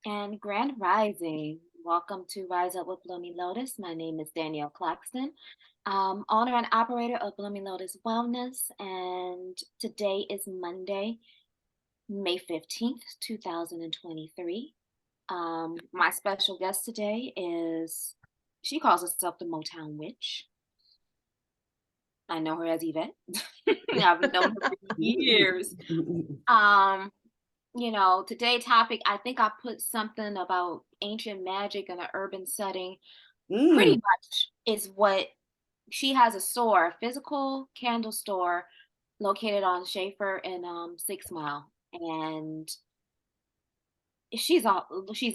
And Grand Rising. Welcome to Rise Up with Blooming Lotus. My name is Danyelle Claxton, owner and operator of Blooming Lotus Wellness. And today is Monday, May 15th, 2023. My special guest today is, she calls herself the Motown Witch. I know her as Yvette. I've known her for years. Um, today's topic, I think I put something about ancient magic in an urban setting. Pretty Mm. much is what she has, a physical candle store located on Schaefer and 6 Mile. And she's a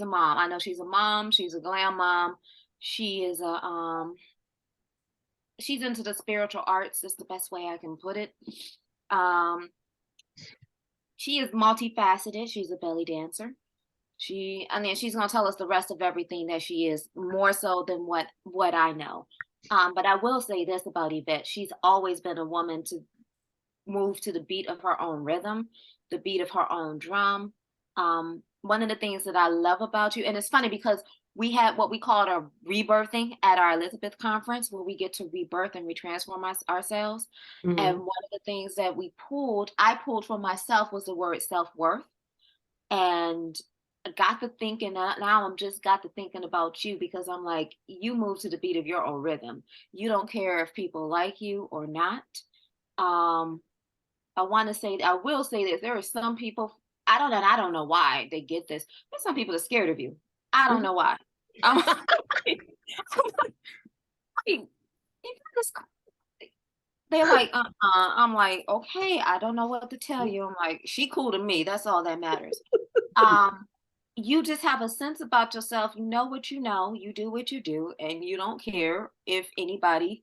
mom. I know she's a mom, she's a glam mom. She is a she's into the spiritual arts, is the best way I can put it. Um she is multifaceted. She's a belly dancer. She's gonna tell us the rest of everything that she is, more so than what I know. But I will say this about Yvette: she's always been a woman to move to the beat of her own rhythm, the beat of her own drum. One of the things that I love about you, and it's funny because we had what we called a rebirthing at our Elizabeth conference, where we get to rebirth and retransform ourselves. And Mm-hmm. one of the things that I pulled for myself, was the word self-worth. And I got to thinking, now I'm just got to thinking about you, because I'm like, you move to the beat of your own rhythm. You don't care if people like you or not. Um, I will say this: there are some people, I don't know why they get this. There's some people that are scared of you. I don't know why. I'm like, they're like, I'm like, okay, I don't know what to tell you. I'm like, she cool to me. That's all that matters. Um, you just have a sense about yourself. You know what you know. You do what you do, and you don't care if anybody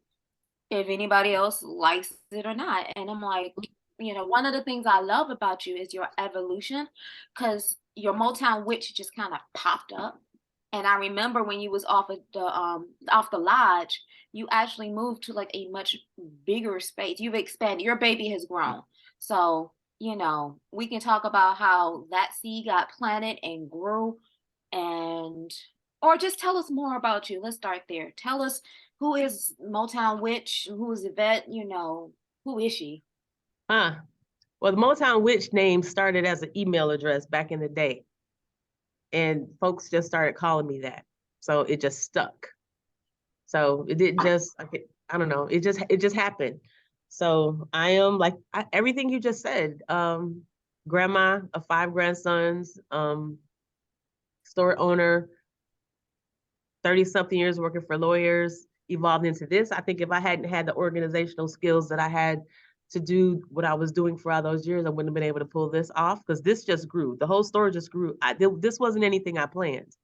else likes it or not. And I'm like, one of the things I love about you is your evolution, because your Motown Witch just kind of popped up. And I remember when you was off the lodge, you actually moved to like a much bigger space. You've expanded. Your baby has grown. So, we can talk about how that seed got planted and grew, and or just tell us more about you. Let's start there. Tell us, who is Motown Witch? Who is Yvette? Who is she? Huh. Well, the Motown Witch name started as an email address back in the day, and folks just started calling me that. So it just stuck. So it didn't just, I don't know, it just happened. So I am like everything you just said. Grandma of 5 grandsons, store owner, 30 something years working for lawyers, evolved into this. I think if I hadn't had the organizational skills that I had to do what I was doing for all those years, I wouldn't have been able to pull this off, because this just grew. The whole story just grew. This wasn't anything I planned.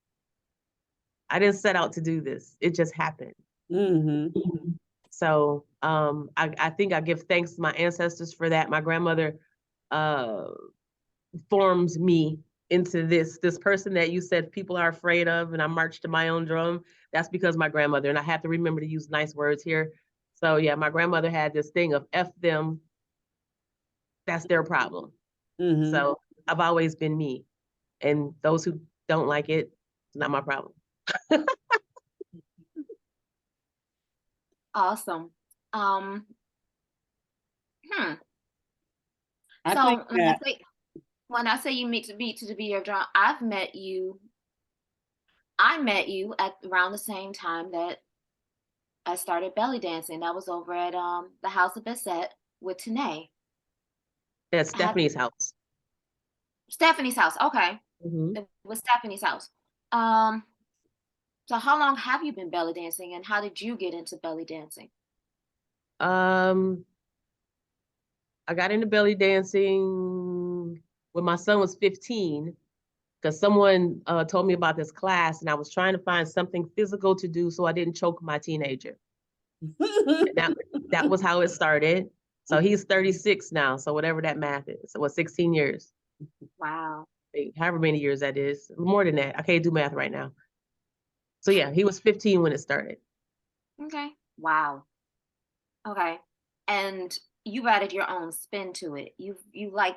I didn't set out to do this. It just happened. Mm-hmm. So I think I give thanks to my ancestors for that. My grandmother uh, forms me into this person that you said people are afraid of, and I march to my own drum. That's because my grandmother, and I have to remember to use nice words here. So yeah, my grandmother had this thing of F them, that's their problem. Mm-hmm. So I've always been me, and those who don't like it, it's not my problem. Awesome. Um, hmm. I So think that when I say you meet to beat to the beat of drum, I met you at around the same time that I started belly dancing. That was over at the House of Bissette with Tanae. At Have Stephanie's house. Stephanie's house. Okay. Mm-hmm. It was Stephanie's house. Um, so how long have you been belly dancing, and how did you get into belly dancing? Um, I got into belly dancing when my son was 15, because someone told me about this class, and I was trying to find something physical to do so I didn't choke my teenager. That was how it started. So he's 36 now, so whatever that math is. So what, 16 years? Wow. However many years that is. More than that. I can't do math right now. So yeah, he was 15 when it started. Okay. Wow. Okay. And you've added your own spin to it. You like,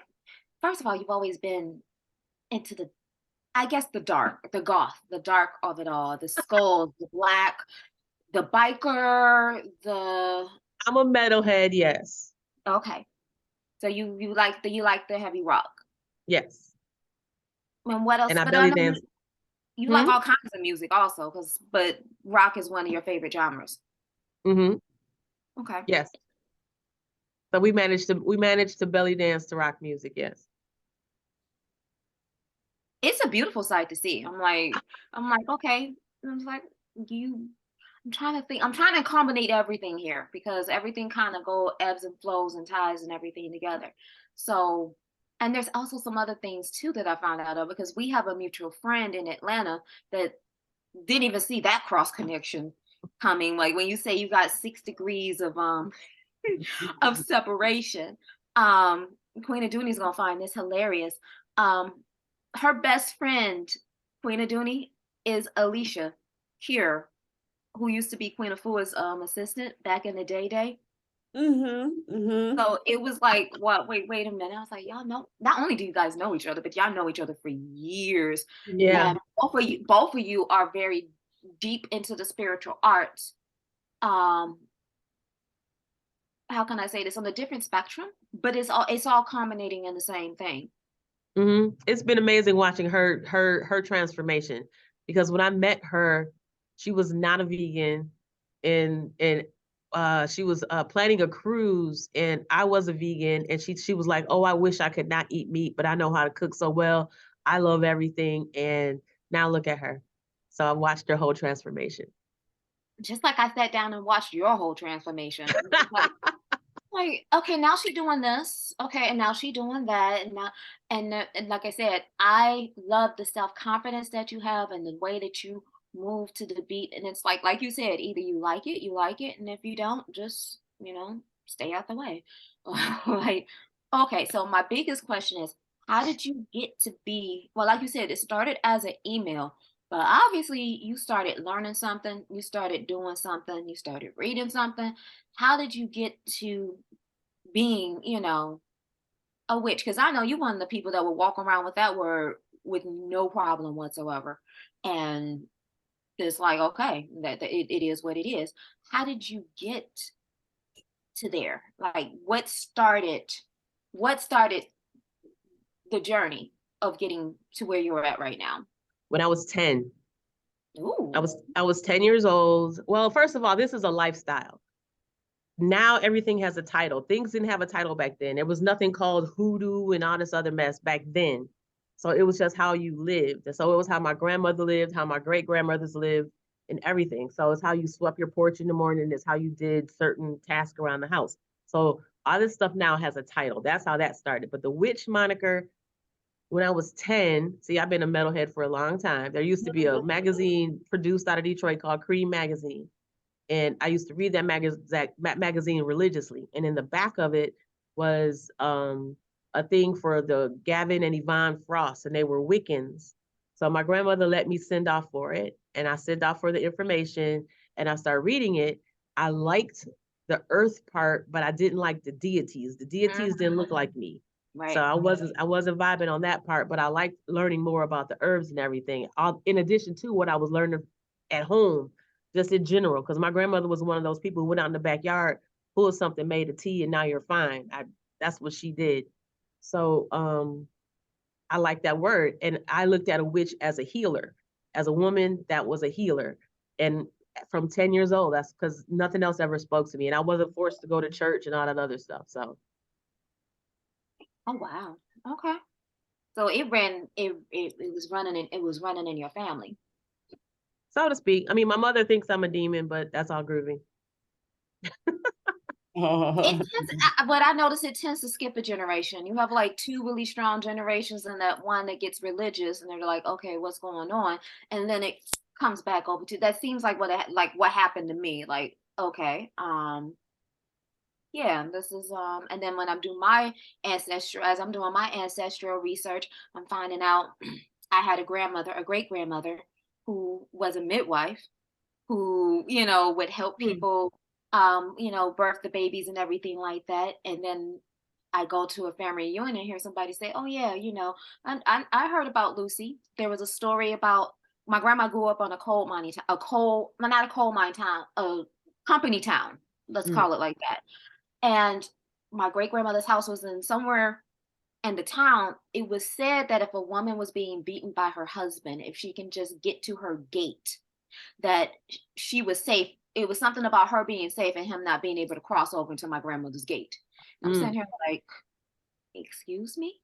first of all, you've always been into the I guess the dark, the goth, the dark of it all, the skulls, the black, the biker, the I'm a metalhead, yes. okay. So you like the heavy rock. Yes. And what else? And I But I belly know dance. you like Hmm? all kinds of music also, but rock is one of your favorite genres. Hmm. Okay. Yes. So we managed to belly dance to rock music, yes. It's a beautiful sight to see. I'm like, okay. I'm like, you I'm trying to think. I'm trying to combine everything here because everything kind of go ebbs and flows and ties and everything together. So, and there's also some other things too that I found out of because we have a mutual friend in Atlanta that didn't even see that cross connection coming. Like when you say you got 6 degrees of separation. Um, Queen Aduni's gonna find this hilarious. Um, Her best friend, Queen Aduni, is Alicia Cure, who used to be Queen Afua's assistant back in the day. Mm-hmm. So it was like, what? Wait a minute. I was like, y'all know. Not only do you guys know each other, but y'all know each other for years, Yeah. and both of you are very deep into the spiritual arts. Um, how can I say this on a different spectrum? But it's all culminating in the same thing. It's been amazing watching her transformation because when I met her, she was not a vegan, and she was planning a cruise, and I was a vegan, and she was like, "Oh, I wish I could not eat meat, but I know how to cook so well. I love everything." And now look at her. So I watched her whole transformation. Just like I sat down and watched your whole transformation. Like, okay, now she doing this. Okay, and now she doing that. And now, and like I said, I love the self-confidence that you have and the way that you move to the beat. And it's like you said, either you like it, and if you don't, just, stay out the way. Like, okay, so my biggest question is, how did you get to be, well, like you said, it started as an email, but obviously you started learning something, you started doing something, you started reading something. How did you get to being, a witch? Because I know you one of the people that would walk around with that word with no problem whatsoever. And it's like, okay, that it is what it is. How did you get to there? Like what started the journey of getting to where you're at right now? When I was 10, I Ooh. was I was 10 years old. Well, first of all, this is a lifestyle. Now everything has a title. Things didn't have a title back then. There was nothing called hoodoo and all this other mess back then. So it was just how you lived. And so it was how my grandmother lived, how my great grandmothers lived, and everything. So it's how you swept your porch in the morning, it's how you did certain tasks around the house. So all this stuff now has a title. That's how that started. But the witch moniker, when I was 10, see, I've been a metalhead for a long time. There used to be a magazine produced out of Detroit called Cream Magazine. And I used to read that magazine religiously. And in the back of it was a thing for the Gavin and Yvonne Frost, and they were Wiccans. So my grandmother let me send off for it, and I sent off for the information, and I started reading it. I liked the earth part, but I didn't like the deities. The deities didn't look like me. So Right. I wasn't vibing on that part, but I liked learning more about the herbs and everything. In addition to what I was learning at home, just in general, because my grandmother was one of those people who went out in the backyard, pulled something, made a tea, and now you're fine. That's what she did. So I like that word. And I looked at a witch as a healer, as a woman that was a healer. And from 10 years old, that's because nothing else ever spoke to me. And I wasn't forced to go to church and all that other stuff. So Oh wow. Okay. So it was running in your family. so to speak. I mean, my mother thinks I'm a demon, but that's all groovy. But I notice it tends to skip a generation. You have like two really strong generations, and that one that gets religious, and they're like, "Okay, what's going on?" And then it comes back over to that. Seems like what happened to me. Like, okay, yeah, this is and then when I'm doing my as I'm doing my ancestral research, I'm finding out I had a great grandmother who was a midwife who, would help Hmm. people, birth the babies and everything like that. And then I go to a family reunion and hear somebody say, "Oh yeah, I heard about Lucy." There was a story about my grandma grew up on a coal mining town, well, not a coal mine town, a company town. Let's Mm. call it like that. And my great grandmother's house was in somewhere in the town. It was said that if a woman was being beaten by her husband, if she can just get to her gate, that she was safe. It was something about her being safe and him not being able to cross over into my grandmother's gate. And I'm sitting here like, excuse me?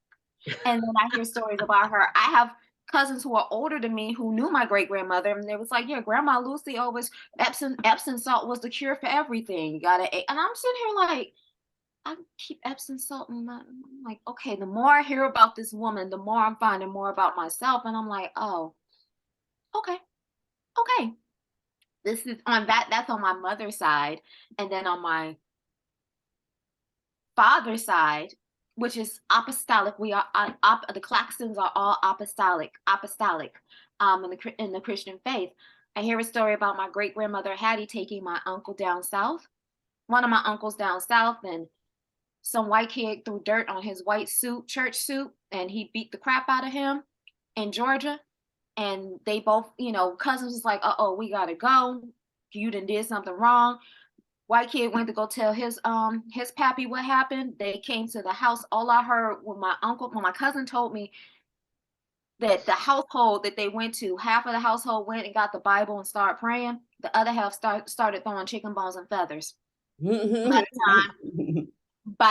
And then I hear stories about her. I have cousins who are older than me who knew my great grandmother, and they was like, "Yeah, Grandma Lucy always Epsom salt was the cure for everything. You gotta." And I'm sitting here like, I keep Epsom salt, and I'm like, okay. The more I hear about this woman, the more I'm finding more about myself, and I'm like, oh, okay, okay. This is on that. That's on my mother's side, and then on my father's side, which is apostolic. We are the Claxtons are all apostolic, in the Christian faith. I hear a story about my great grandmother Hattie taking my uncle down south. One of my uncles down south, and some white kid threw dirt on his white suit, church suit, and he beat the crap out of him in Georgia. And they both, cousins was like, "Uh-oh, we gotta go. You done did something wrong." White kid went to go tell his pappy what happened. They came to the house. All I heard when my cousin told me that the household that they went to, half of the household went and got the Bible and started praying. The other half started throwing chicken bones and feathers. By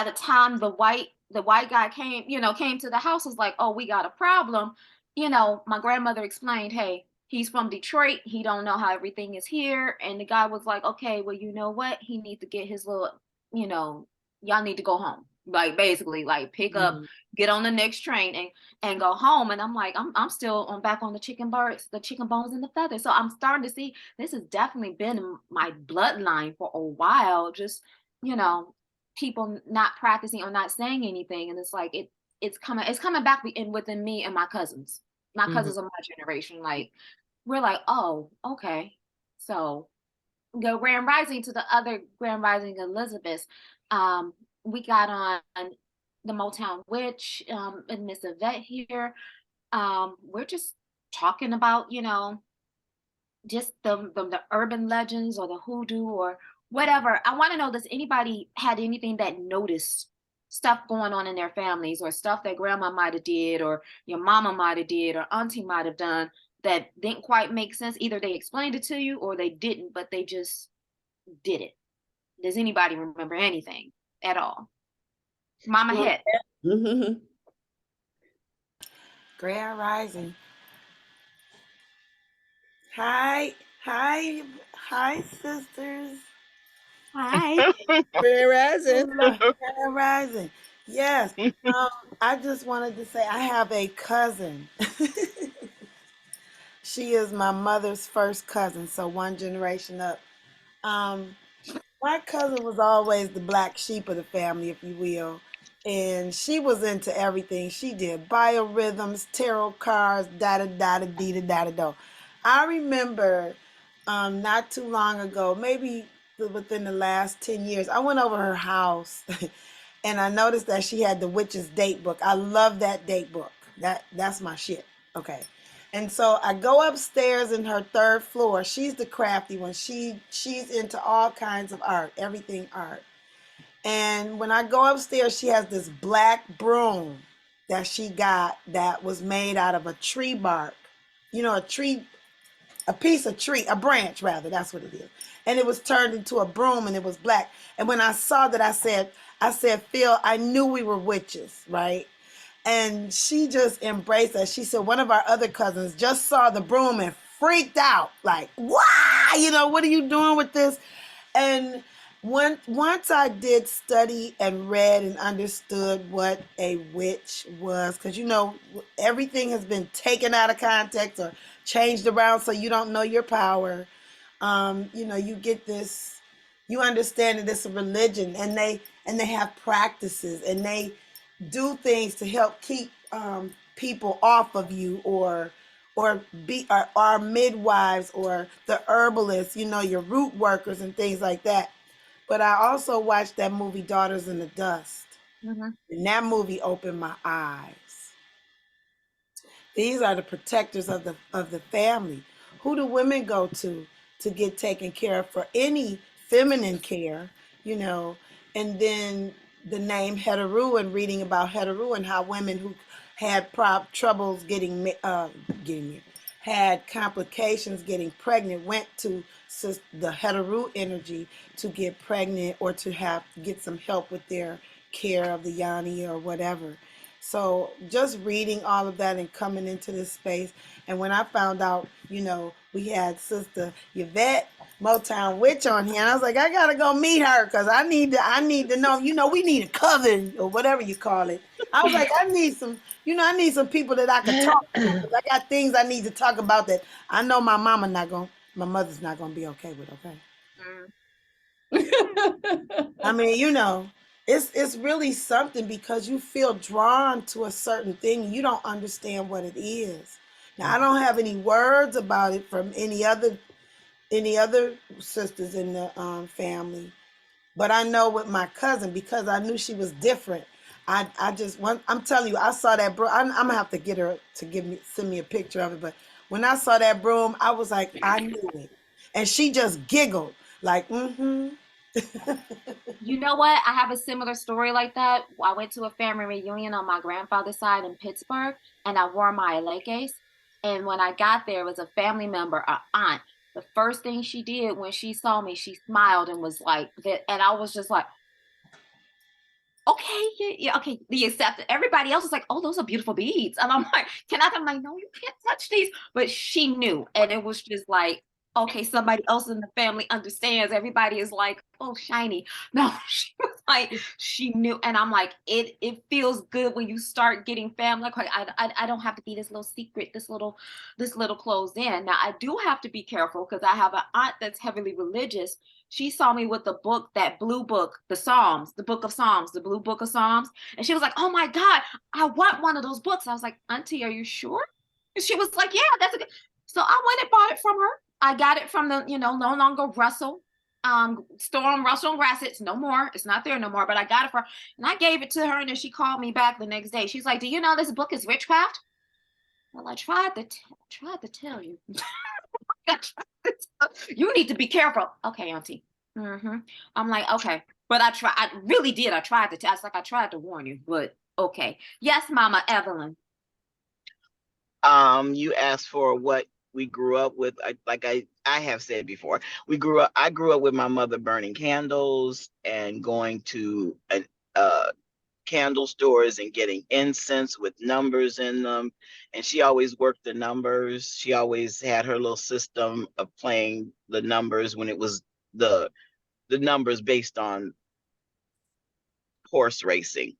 the time the white guy came to the house, was like, "Oh, we got a problem." My grandmother explained, "Hey, he's from Detroit. He don't know how everything is here." And the guy was like, "Okay, well, you know what? He needs to get his little, y'all need to go home." Like basically, like pick up, get on the next train and go home. And I'm like, I'm still back on the chicken bones and the feathers. So I'm starting to see this has definitely been in my bloodline for a while. Just, you know, people not practicing or not saying anything, and it's like it's coming back within me and my cousins, of my generation. Like we're like, oh, okay. So go Grand Rising to the other Grand Rising Elizabeth. We got on the Motown Witch, and Miss Yvette here. We're just talking about, just the urban legends or the hoodoo or whatever. I want to know, does anybody had anything that noticed stuff going on in their families, or stuff that grandma might have did, or your mama might have did, or auntie might have done that didn't quite make sense? Either they explained it to you or they didn't, but they just did it. Does anybody remember anything at all? Mama hit. Grand Rising. Hi, sisters. Hi. Grand Rising. Grand Rising. Yes. I just wanted to say I have a cousin. She is my mother's first cousin, so one generation up. My cousin was always the black sheep of the family, if you will. And she was into everything. She did biorhythms, tarot cards, da da da da dee da da da da. I remember not too long ago, maybe within the last 10 years, I went over her house and I noticed that she had the witch's date book. I love that date book. That's my shit. Okay. And so I go upstairs in her third floor. She's the crafty one. She's into all kinds of art, everything art. And when I go upstairs, she has this black broom that she got that was made out of a tree bark. A piece of tree, a branch rather, that's what it is. And it was turned into a broom and it was black. And when I saw that, I said, Phil, I knew we were witches, right? And she just embraced us. She said one of our other cousins just saw the broom and freaked out, like, wow, what are you doing with this? And once I did study and read and understood what a witch was, because everything has been taken out of context or changed around so you don't know your power. You get this, you understand that it's a religion, and they have practices, and they do things to help keep people off of you, or our midwives, or the herbalists, your root workers and things like that. But I also watched that movie Daughters in the Dust. Mhm. And that movie opened my eyes. These are the protectors of the family. Who do women go to get taken care of for any feminine care, you know? And then the name Heteru and reading about Heteru and how women who had troubles getting married, had complications getting pregnant, went to the Heteru energy to get pregnant or to get some help with their care of the Yanni or whatever. So just reading all of that and coming into this space. And when I found out, we had Sister Yvette, Motown Witch on here, and I was like, I gotta go meet her because I need to know, we need a coven or whatever you call it. I was like, I need some people that I could talk to because I got things I need to talk about that I know my mother's not gonna be okay with, okay? I mean, it's really something because you feel drawn to a certain thing. You don't understand what it is. Now, I don't have any words about it from any other sisters in the family, but I know with my cousin because I knew she was different. I'm telling you, I saw that broom. I'm gonna have to get her to send me a picture of it. But when I saw that broom, I was like, I knew it, and she just giggled like, mm-hmm. You know what? I have a similar story like that. I went to a family reunion on my grandfather's side in Pittsburgh, and I wore my Alekes. And when I got there, it was a family member, an aunt. The first thing she did when she saw me, she smiled and was like, and I was just like, okay, yeah, okay, the accepted. Everybody else was like, oh, those are beautiful beads. And I'm like, I'm like, no, you can't touch these. But she knew. And it was just like, okay, somebody else in the family understands. Everybody is like, oh, shiny. No, she was like, she knew. And I'm like, it feels good when you start getting family. Like, I don't have to be this little secret, this little closed in. Now I do have to be careful because I have an aunt that's heavily religious. She saw me with the book, that blue book, the Psalms, the book of Psalms, the blue book of Psalms. And she was like, oh my God, I want one of those books. I was like, Auntie, are you sure? And she was like, yeah, that's a good. So I went and bought it from her. I got it from the, no longer Russell, Storm, Russell and Grassett's, no more. It's not there no more, but I got it for her. And I gave it to her, and then she called me back the next day. She's like, do you know this book is witchcraft? Well, I tried to tell you. You need to be careful. Okay, Auntie. I'm like, okay. But I really did. I tried to. I was like, I tried to warn you, but okay. Yes, Mama Evelyn. You asked for what we grew up with. I have said before, I grew up with my mother burning candles and going to candle stores and getting incense with numbers in them. And she always worked the numbers. She always had her little system of playing the numbers when it was the numbers based on horse racing,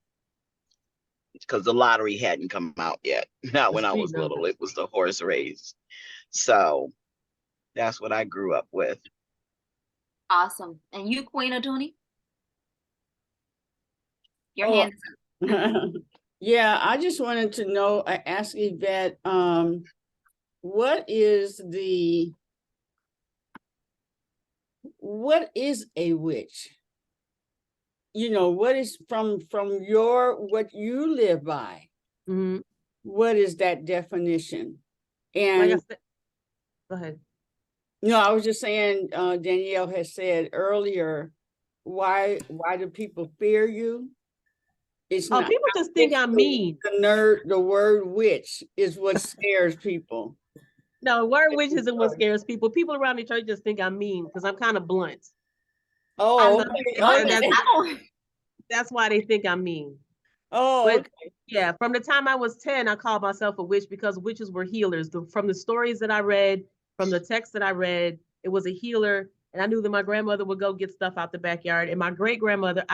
because the lottery hadn't come out yet. Not when I was little. It was the horse race. So that's what I grew up with. Awesome. And you, Queen Aduni? Your hands up. Yeah, I just wanted to know, I asked Yvette, what is a witch? What is from what you live by? Mm-hmm. What is that definition? And like I said, go ahead. No, I was just saying, Danyelle has said earlier, why do people fear you? It's not people just think I'm mean. The word witch is what scares people. No, word witch isn't what scares people. People around the church just think I'm mean because I'm kind of blunt. Oh, okay. That's why they think I'm mean. Oh, but okay. Yeah, from the time I was 10, I called myself a witch because witches were healers. From the stories that I read, from the text that I read, it was a healer. And I knew that my grandmother would go get stuff out the backyard. And my great-grandmother,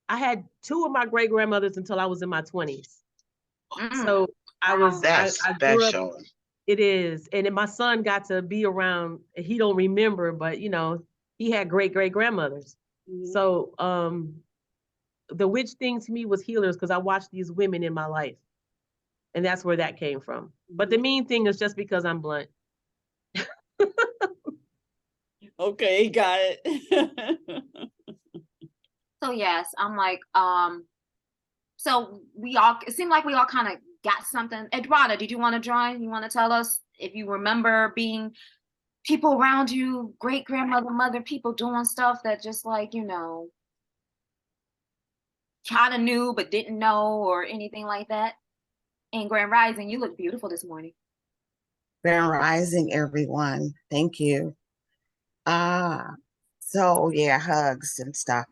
I had two of my great-grandmothers until I was in my 20s. So That's special. It is. And then my son got to be around, he don't remember, but he had great-great-grandmothers. Mm-hmm. So the witch thing to me was healers because I watched these women in my life. And that's where that came from. But the mean thing is just because I'm blunt. Okay, got it. So yes, I'm like, so it seemed like we all kind of got something. Edwina, did you want to join? You want to tell us if you remember being people around you, great grandmother, mother, people doing stuff that just like, kind of knew but didn't know or anything like that? And Grand Rising, you look beautiful this morning. Grand Rising, everyone. Thank you. So yeah, hugs and stuff,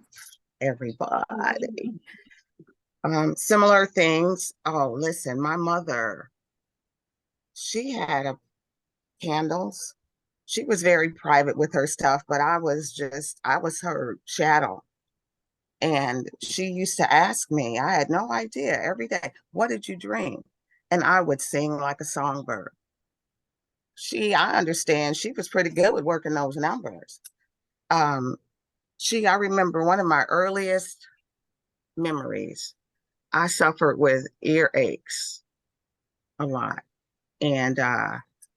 everybody. Similar things. Oh, listen, my mother, she had candles. She was very private with her stuff, but I was her shadow. And she used to ask me, I had no idea every day, what did you dream? And I would sing like a songbird. I understand she was pretty good with working those numbers. I remember one of my earliest memories, I suffered with earaches a lot and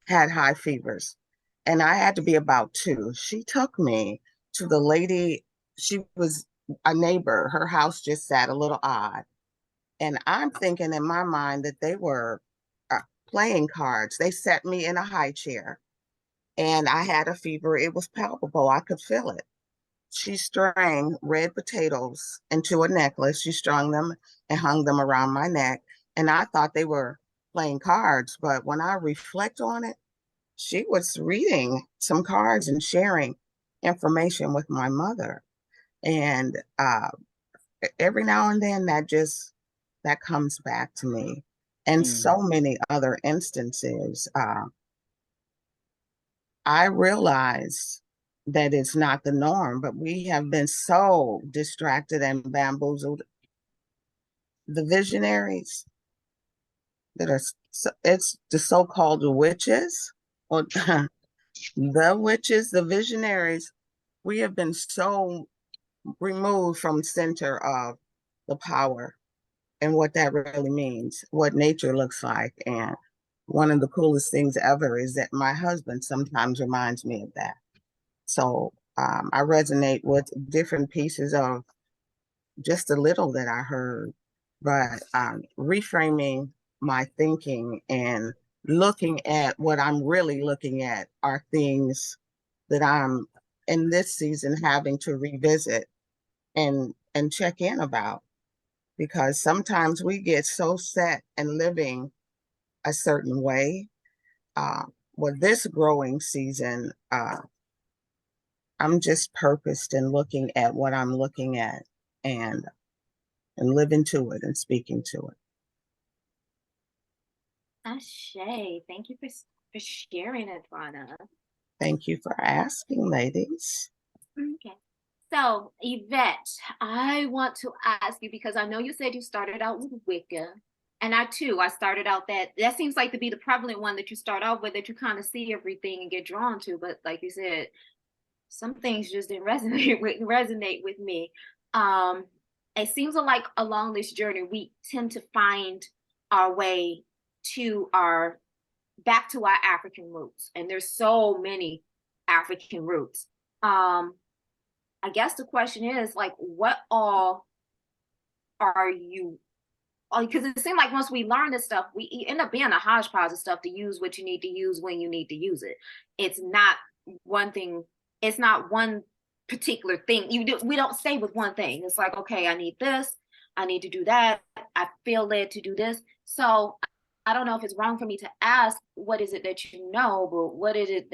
had high fevers. And I had to be about 2. She took me to the lady, she was a neighbor. Her house just sat a little odd. And I'm thinking in my mind that they were playing cards. They set me in a high chair and I had a fever. It was palpable. I could feel it. She strung red potatoes into a necklace. She strung them and hung them around my neck. And I thought they were playing cards. But when I reflect on it, she was reading some cards and sharing information with my mother. And every now and then that comes back to me. And so many other instances. I realize that it's not the norm, but we have been so distracted and bamboozled. The visionaries that are, it's the so-called witches, or the witches, the visionaries, we have been so removed from center of the power and what that really means, what nature looks like. And one of the coolest things ever is that my husband sometimes reminds me of that. So I resonate with different pieces of just a little that I heard, but reframing my thinking and looking at what I'm really looking at are things that I'm in this season having to revisit and check in about, because sometimes we get so set and living a certain way. With this growing season, I'm just purposed in looking at what I'm looking at and living to it and speaking to it. Ashe, thank you for sharing it, Rana. Thank you for asking, ladies. Okay. So, Yvette, I want to ask you, because I know you said you started out with Wicca, and I started out that seems like to be the prevalent one that you start out with, that you kind of see everything and get drawn to, but like you said, some things just didn't resonate with me. It seems like along this journey we tend to find our way to back to our African roots, and there's so many African roots. I guess the question is, like, what all are you? Because it seemed like once we learn this stuff, we end up being a hodgepodge of stuff to use what you need to use when you need to use it. It's not one thing. It's not one particular thing. We don't stay with one thing. It's like, okay, I need this. I need to do that. I feel led to do this. So I don't know if it's wrong for me to ask, what is it that you know, but what is it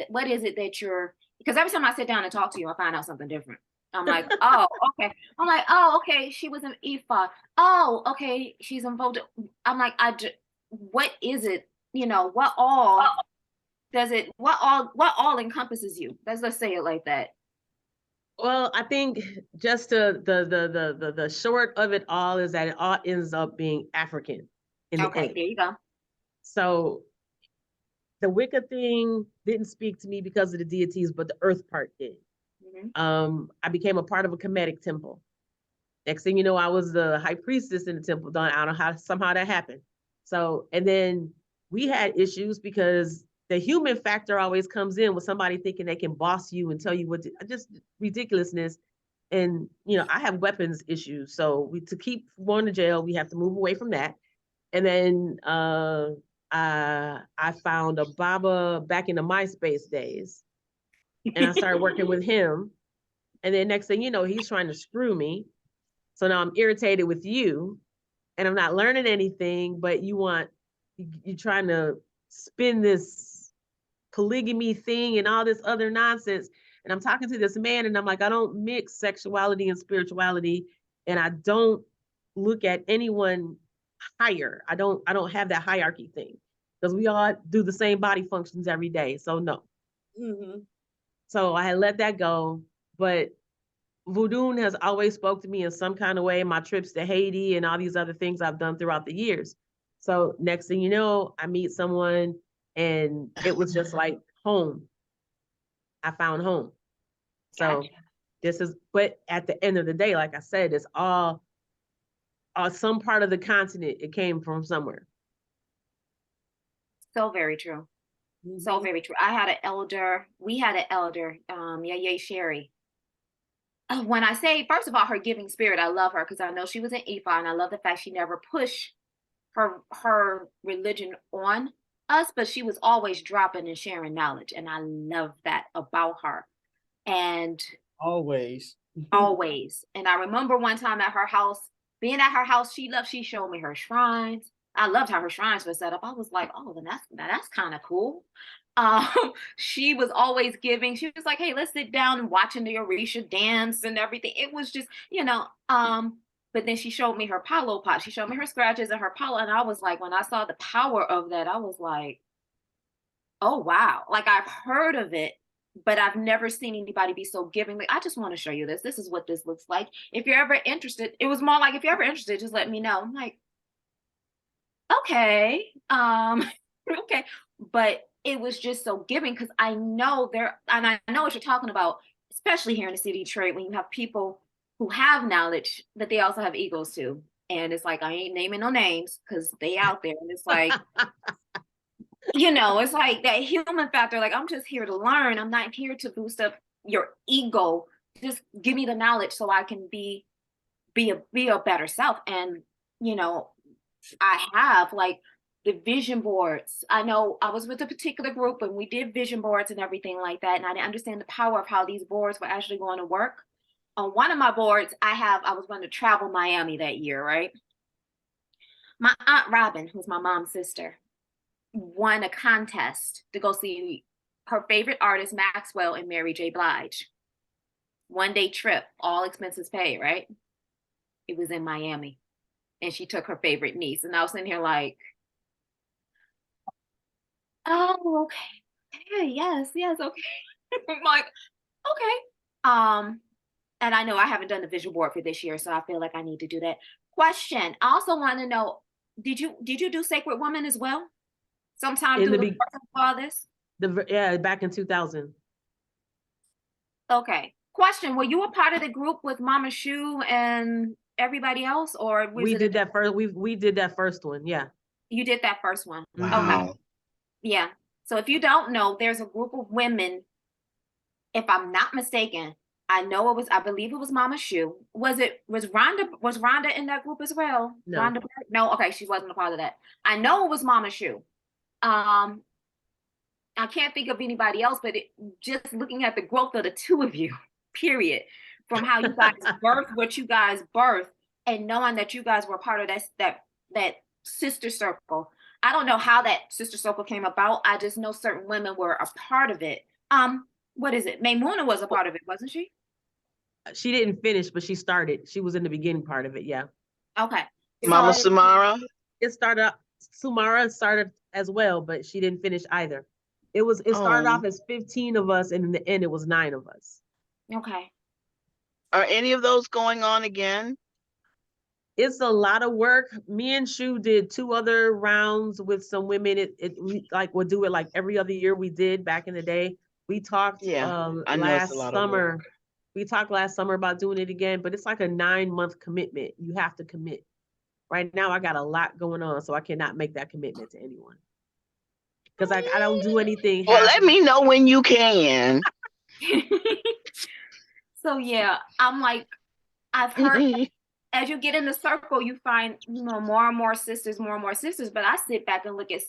that you're, because every time I sit down and talk to you, I find out something different. I'm like, oh, okay. I'm like, oh, okay. She was in Ifa. Oh, okay. She's involved. I'm like, what is it? What all encompasses you? Let's say it like that. Well, I think just the short of it all is that it all ends up being African in the Okay, end. there you go. So the Wicca thing didn't speak to me because of the deities, but the earth part did. I became a part of a Kemetic temple. Next thing you know, I was the high priestess in the temple. I don't know how somehow that happened. So, and then we had issues because the human factor always comes in with somebody thinking they can boss you and tell you what to, just ridiculousness. and you know, I have weapons issues. So to keep going to jail, we have to move away from that. And then I found a Baba back in the MySpace days, and I started working with him. And then next thing you know, he's trying to screw me. So now I'm irritated with you, and I'm not learning anything, but you're trying to spin this polygamy thing and all this other nonsense. And I'm talking to this man, and I'm like, I don't mix sexuality and spirituality, and I don't look at anyone higher. I don't have that hierarchy thing, because we all do the same body functions every day. So no. Mm-hmm. So I had let that go, but Voodoo has always spoke to me in some kind of way. My trips to Haiti and all these other things I've done throughout the years. So next thing you know, I meet someone, and it was just like home. I found home. So Gotcha. but at the end of the day, like I said, it's all some part of the continent. It came from somewhere. So very true. So very true. We had an elder, Yaya Sherry. When I say, first of all, her giving spirit, I love her because I know she was an Ifa, and I love the fact she never pushed her religion on us, but she was always dropping and sharing knowledge, and I love that about her. And Always. always. And I remember one time at her house, being at her house, she showed me her shrines. I loved how her shrines were set up. I was like, oh, then that's kind of cool. Um, she was always giving. She was like, hey, let's sit down and watching the Orisha dance and everything. It was just, but then she showed me her palo pot. She showed me her scratches and her palo. And I was like, when I saw the power of that, I was like, oh, wow. Like, I've heard of it, but I've never seen anybody be so giving. Like, I just want to show you this. This is what this looks like. If you're ever interested, it was more like, if you're ever interested, just let me know. I'm like, okay. Okay. But it was just so giving, because I know and I know what you're talking about, especially here in the city of Detroit, when you have people who have knowledge, but they also have egos too. And it's like, I ain't naming no names because they out there. And it's like, it's like that human factor. Like, I'm just here to learn. I'm not here to boost up your ego. Just give me the knowledge so I can be a better self. And, I have like the vision boards. I know I was with a particular group and we did vision boards and everything like that. And I didn't understand the power of how these boards were actually going to work. On one of my boards, I was going to travel Miami that year, right? My Aunt Robin, who's my mom's sister, won a contest to go see her favorite artist, Maxwell, and Mary J. Blige. 1-day trip, all expenses paid, right? It was in Miami. And she took her favorite niece. And I was sitting here like, oh, okay. Yes, okay. I'm like, okay. And I know I haven't done the visual board for this year, so I feel like I need to do that. Question. I also want to know, did you do Sacred Woman as well? Sometime through the course of all this? Back in 2000. Okay. Question. Were you a part of the group with Mama Shu and everybody else, or we did that first? We did that first one. Yeah. You did that first one. Wow. Okay. Yeah. So if you don't know, there's a group of women, if I'm not mistaken, I believe it was Mama Shu. Was Rhonda in that group as well? No. Rhonda? No, okay, she wasn't a part of that. I know it was Mama Shu. I can't think of anybody else, but just looking at the growth of the two of you, period, from how you guys birthed what you guys birthed, and knowing that you guys were part of that sister circle. I don't know how that sister circle came about. I just know certain women were a part of it. What is it? Maymuna was a part of it, wasn't she? She didn't finish, but she started. She was in the beginning part of it. Yeah. Okay. Mama Samara? Sumara started as well, but she didn't finish either. It started off as 15 of us, and in the end, it was 9 of us. Okay. Are any of those going on again? It's a lot of work. Me and Shu did 2 other rounds with some women. We would do it like every other year we did back in the day. We talked last summer. We talked last summer about doing it again, but it's like a 9-month commitment. You have to commit. Right now, I got a lot going on, so I cannot make that commitment to anyone. Because I don't do anything. Well, let me know when you can. So yeah, I'm like, I've heard as you get in the circle, you find, more and more sisters, more and more sisters. But I sit back and look at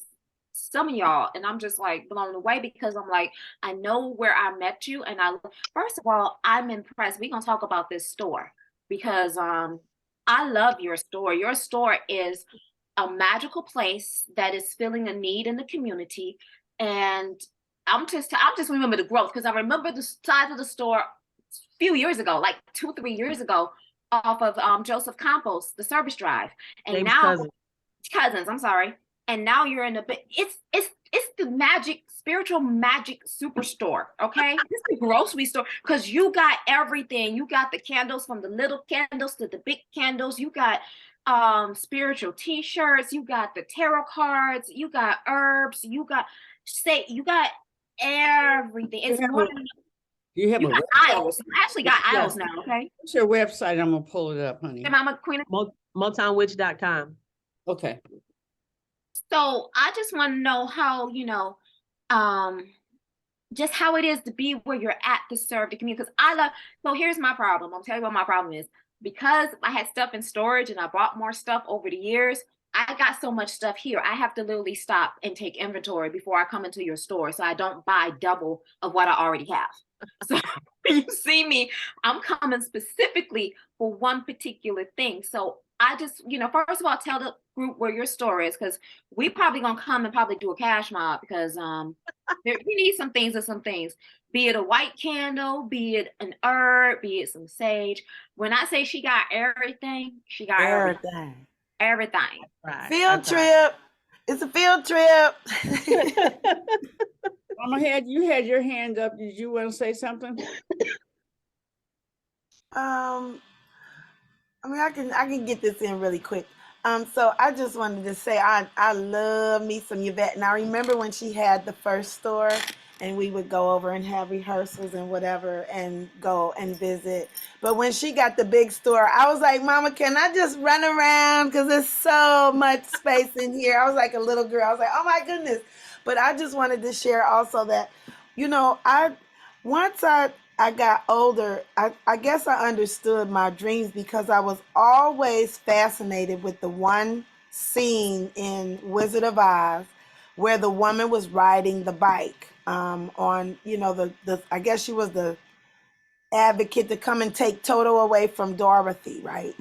some of y'all, and I'm just like blown away because I'm like, I know where I met you, and first of all, I'm impressed. We're gonna talk about this store because I love your store. Your store is a magical place that is filling a need in the community, and I'm just remember the growth because I remember the size of the store a few years ago, like 2, 3 years ago, off of Joseph Campos, the service drive. And James' now cousin. cousins, I'm sorry. And now you're in it's the magic, spiritual magic superstore. Okay. It's the grocery store because you got everything. You got the candles, from the little candles to the big candles. You got spiritual t-shirts, you got the tarot cards, you got herbs, you got everything. It's more than You have you a got website? aisles. I actually got Yeah. aisles now, okay? What's your website? I'm gonna pull it up, honey. Hey, Mama Queen. MotownWitch.com. Okay. So I just want to know how, just how it is to be where you're at to serve the community. Because so here's my problem. I'll tell you what my problem is. Because I had stuff in storage and I bought more stuff over the years, I got so much stuff here. I have to literally stop and take inventory before I come into your store, so I don't buy double of what I already have. So when you see me, I'm coming specifically for one particular thing. So I just, first of all, tell the group where your store is, because we probably gonna come and probably do a cash mob because we need some things and some things. Be it a white candle, be it an herb, be it some sage. When I say she got everything, she got everything. Everything. Right. Field trip. It's a field trip. Mama, you had your hand up. Did you want to say something? I mean, I can get this in really quick. So I just wanted to say I love me some Yvette, and I remember when she had the first store, and we would go over and have rehearsals and whatever, and go and visit. But when she got the big store, I was like, Mama, can I just run around? Because there's so much space in here. I was like a little girl. I was like, oh my goodness. But I just wanted to share also that, once I got older, I guess I understood my dreams because I was always fascinated with the one scene in Wizard of Oz where the woman was riding the bike on, I guess she was the advocate to come and take Toto away from Dorothy, right?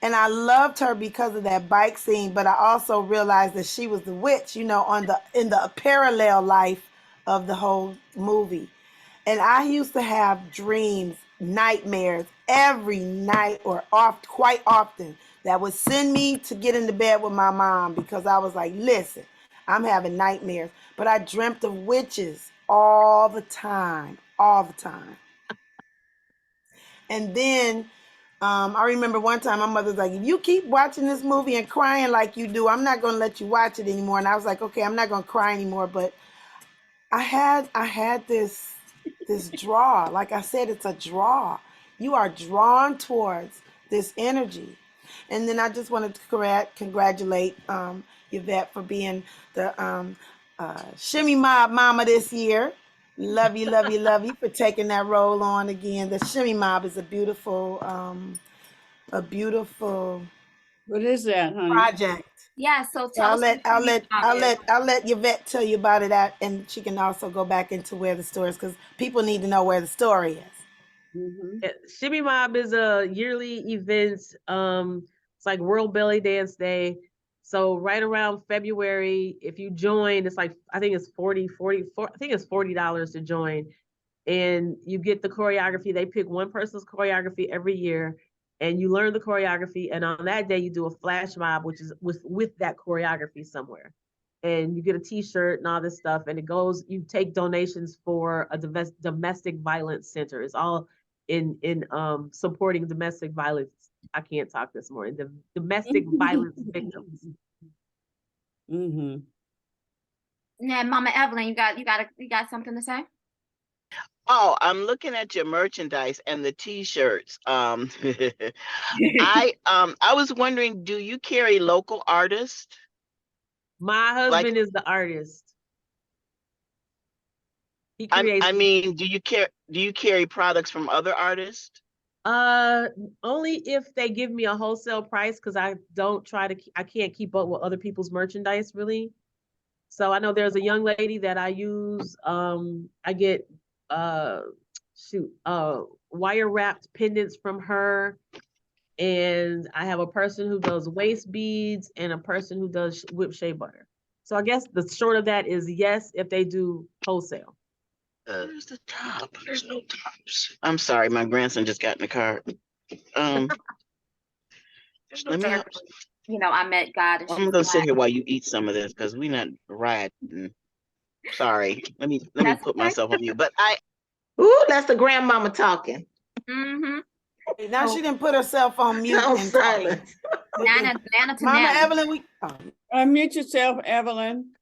And I loved her because of that bike scene, but I also realized that she was the witch, in the parallel life of the whole movie. And I used to have dreams, nightmares every night or quite often that would send me to get into bed with my mom because I was like, listen, I'm having nightmares. But I dreamt of witches all the time. And then I remember one time my mother was like, if you keep watching this movie and crying like you do, I'm not going to let you watch it anymore. And I was like, okay, I'm not going to cry anymore. But I had this draw. Like I said, it's a draw. You are drawn towards this energy. And then I just wanted to congratulate Yvette for being the Shimmy Mob Mama this year. Love you, love you, love you for taking that role on again. The Shimmy Mob is a beautiful What is that, honey? project. Yeah, so So tell us. I'll let Yvette tell you about it, and she can also go back into where the store is because people need to know where the story is. Mm-hmm. Shimmy Mob is a yearly event. It's like World Belly Dance Day. So right around February, if you join, it's like, I think it's $40 to join. And you get the choreography. They pick one person's choreography every year, and you learn the choreography. And on that day, you do a flash mob, which is with that choreography somewhere. And you get a t-shirt and all this stuff. And you take donations for a domestic violence center. It's all in supporting domestic violence. I can't talk this morning. The domestic violence victims. Mm-hmm. Now, Mama Evelyn, you got something to say? Oh, I'm looking at your merchandise and the t-shirts. I was wondering, do you carry local artists? My husband is the artist. He creates. I mean, do you carry products from other artists? Only if they give me a wholesale price, because I don't try to, I can't keep up with other people's merchandise really. So I know there's a young lady that I use. I get shoot, wire wrapped pendants from her. And I have a person who does waist beads and a person who does whipped shea butter. So I guess the short of that is yes, if they do wholesale. There's the top. There's no tops. I'm sorry, my grandson just got in the car. There's no Let me therapy. You know, I met God and I'm she's gonna sit black. here while you eat some of this because we're not riding. Sorry. Let me That's put okay. myself on mute. But Ooh, that's the grandmama talking. Mm-hmm. Now she didn't put herself on mute On and silent. Nana to Mama Nana. Evelyn, we Unmute yourself, Evelyn.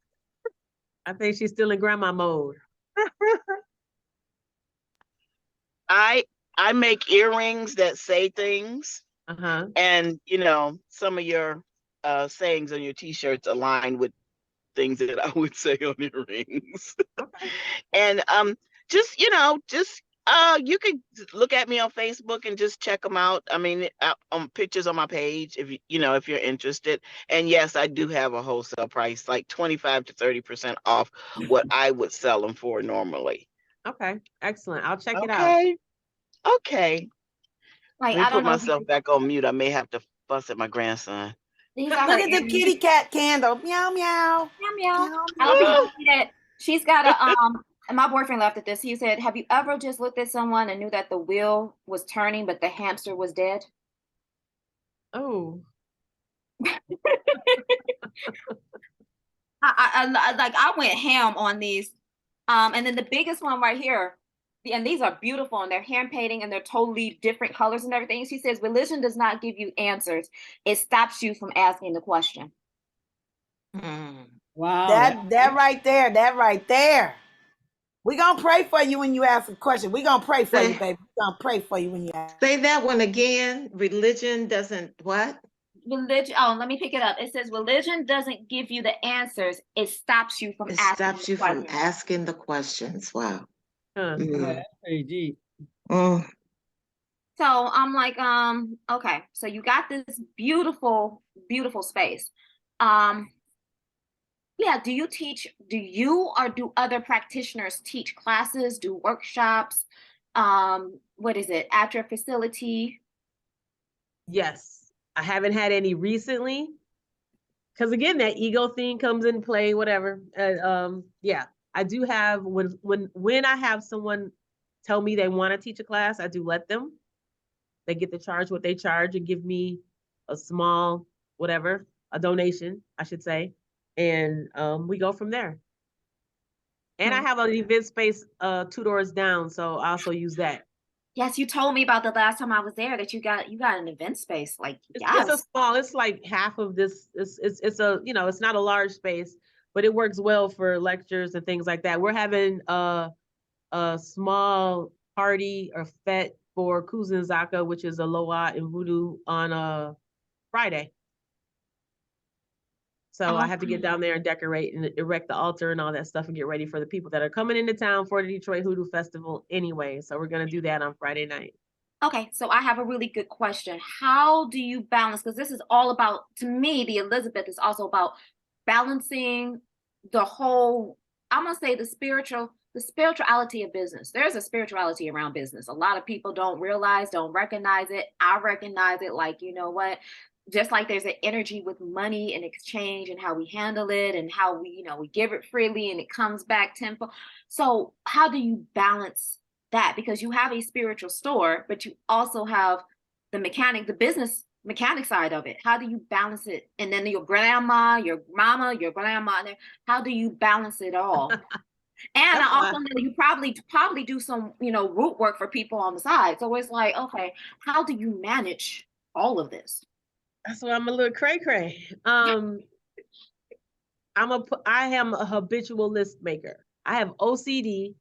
I think she's still in grandma mode. I make earrings that say things, Uh-huh. and some of your sayings on your t-shirts align with things that I would say on earrings. Okay. And just you can look at me on Facebook and just check them out. I mean, on pictures on my page if you're interested. And yes, I do have a wholesale price, like 25 to 30% off what I would sell them for normally. Okay. Excellent. I'll check it out. Okay. Like, Let me I don't put know. myself back on mute. I may have to fuss at my grandson. These are her look at the earrings. kitty cat candle. Meow meow. Meow, meow. Meow, I don't meow. think you see that. She's got a and my boyfriend laughed at this. He said, "Have you ever just looked at someone and knew that the wheel was turning, but the hamster was dead?" Oh. I went ham on these. And then the biggest one right here, and these are beautiful and they're hand painting and they're totally different colors and everything. She says, religion does not give you answers. It stops you from asking the question. Wow. That right there. We gonna pray for you when you ask a question. We gonna pray for you, baby. We gonna pray for you when you ask. Say that one again. Religion doesn't what? Religion. Oh, let me pick it up. It says religion doesn't give you the answers. It stops you from It asking stops the you from question. asking the questions. Wow. Huh. Yeah, Mm. that's pretty deep. Mm. So I'm like, okay. So you got this beautiful, beautiful space. Yeah. Do you or do other practitioners teach classes, do workshops? What is it? At your facility? Yes. I haven't had any recently. Because again, that ego thing comes into play, whatever. Yeah. I do have when I have someone tell me they want to teach a class, I do let them. They get to charge what they charge and give me a small, whatever, a donation, I should say. And we go from there. And I have an event space 2 doors down, so I also use that. Yes, you told me about the last time I was there that you got an event space. Like, yes. It's a small, it's like half of this. It's a, it's not a large space, but it works well for lectures and things like that. We're having a small party or fete for Kuzin Zaka, which is a Loa and Voodoo on Friday. So I have to get down there and decorate and erect the altar and all that stuff and get ready for the people that are coming into town for the Detroit Hoodoo Festival anyway. So we're going to do that on Friday night. Okay, so I have a really good question. How do you balance? Because this is all about, to me, the Elizabeth is also about balancing the whole, I'm gonna say the spirituality of business. There's a spirituality around business. A lot of people don't recognize it. I recognize it. Like, you know what? Just like there's an energy with money and exchange and how we handle it and how we give it freely and it comes back tenfold. So how do you balance that? Because you have a spiritual store, but you also have the business mechanic side of it. How do you balance it? And then your grandma, your mama, your grandma, how do you balance it all? And I also know you probably do some, root work for people on the side. So it's like, okay, how do you manage all of this? That's why I'm a little cray-cray. I am a habitual list maker. I have OCD,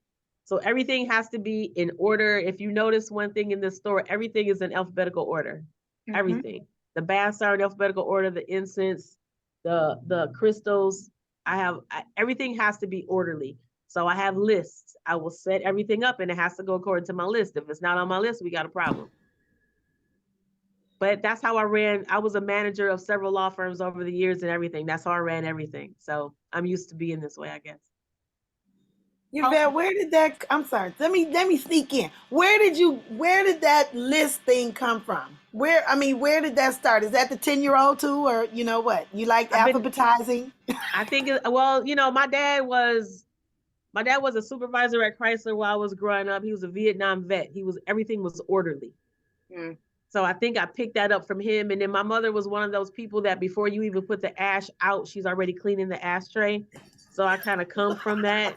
so everything has to be in order. If you notice one thing in this store, everything is in alphabetical order. Mm-hmm. Everything. The baths are in alphabetical order, the incense, the crystals. Everything has to be orderly. So I have lists. I will set everything up and it has to go according to my list. If it's not on my list, we got a problem. But that's how I ran. I was a manager of several law firms over the years and everything. That's how I ran everything. So I'm used to being this way, I guess. Yvette, where did that, I'm sorry, let me sneak in. Where did that list thing come from? Where did that start? Is that the 10-year-old too, or you know what? You like alphabetizing? I think, well, my dad was a supervisor at Chrysler while I was growing up. He was a Vietnam vet. Everything was orderly. Mm. So I think I picked that up from him. And then my mother was one of those people that before you even put the ash out, she's already cleaning the ashtray. So I kind of come from that.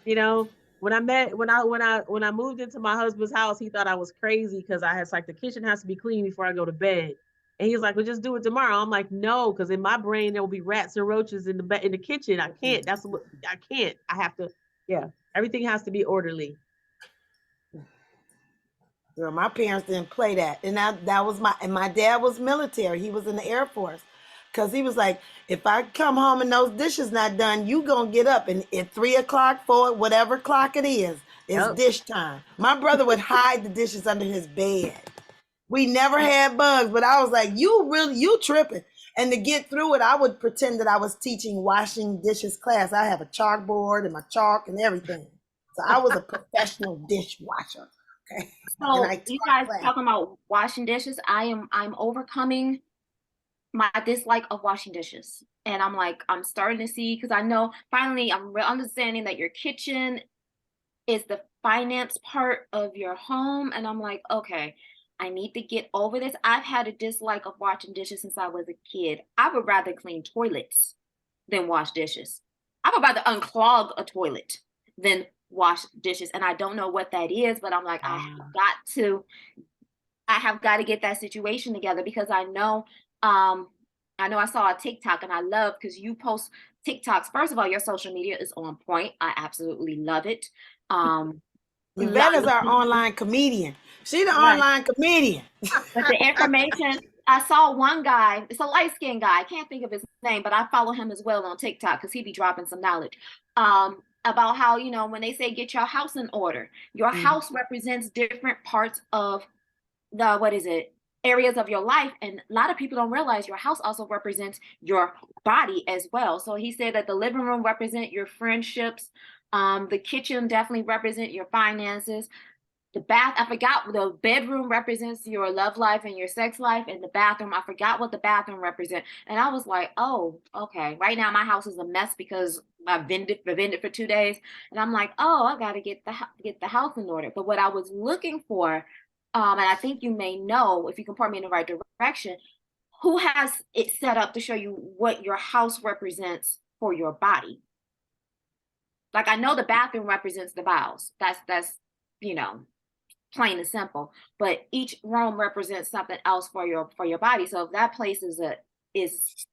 When I moved into my husband's house, he thought I was crazy because the kitchen has to be clean before I go to bed. And he's like, well, just do it tomorrow. I'm like, no, because in my brain there will be rats and roaches in the kitchen. I can't. I can't. I have to. Yeah, everything has to be orderly. Girl, my parents didn't play that, and my dad was military. He was in the Air Force, because he was like, if I come home and those dishes not done, you gonna get up and at 3 o'clock, 4, whatever clock it is, it's dish time. My brother would hide the dishes under his bed. We never had bugs, but I was like, you tripping. And to get through it, I would pretend that I was teaching washing dishes class. I have a chalkboard and my chalk and everything. So I was a professional dishwasher. Okay. So you guys talking about washing dishes, I'm overcoming my dislike of washing dishes. And I'm starting to see, because I know finally I'm understanding that your kitchen is the finance part of your home. And I'm like, okay, I need to get over this. I've had a dislike of washing dishes since I was a kid. I would rather clean toilets than wash dishes. I would rather unclog a toilet than wash dishes. And I don't know what that is, but I'm like, I have got to get that situation together, because I know I saw a TikTok, and I love, because you post TikToks. First of all, your social media is on point. I absolutely love it. Yvette is our online comedian. She's the online comedian. But the information, I saw one guy, it's a light-skinned guy, I can't think of his name, but I follow him as well on TikTok because he be dropping some knowledge about how, when they say get your house in order, your house represents different parts of areas of your life. And a lot of people don't realize your house also represents your body as well. So he said that the living room represent your friendships. The kitchen definitely represent your finances. The bedroom represents your love life and your sex life, and the bathroom, I forgot what the bathroom represents. And I was like, oh, okay. Right now my house is a mess because I've vended for 2 days. And I'm like, oh, I got to get the house in order. But what I was looking for, and I think you may know, if you can point me in the right direction, who has it set up to show you what your house represents for your body? Like, I know the bathroom represents the bowels. That's plain and simple. But each room represents something else for your body. So if that place is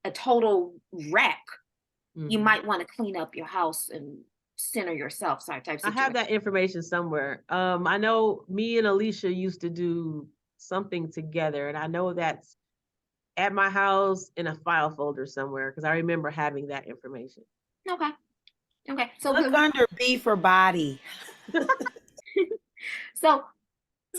a total wreck, you might want to clean up your house and center yourself. Type situation. I have that information somewhere. I know me and Alicia used to do something together, and I know that's at my house in a file folder somewhere, because I remember having that information. Okay. So look under B for body. So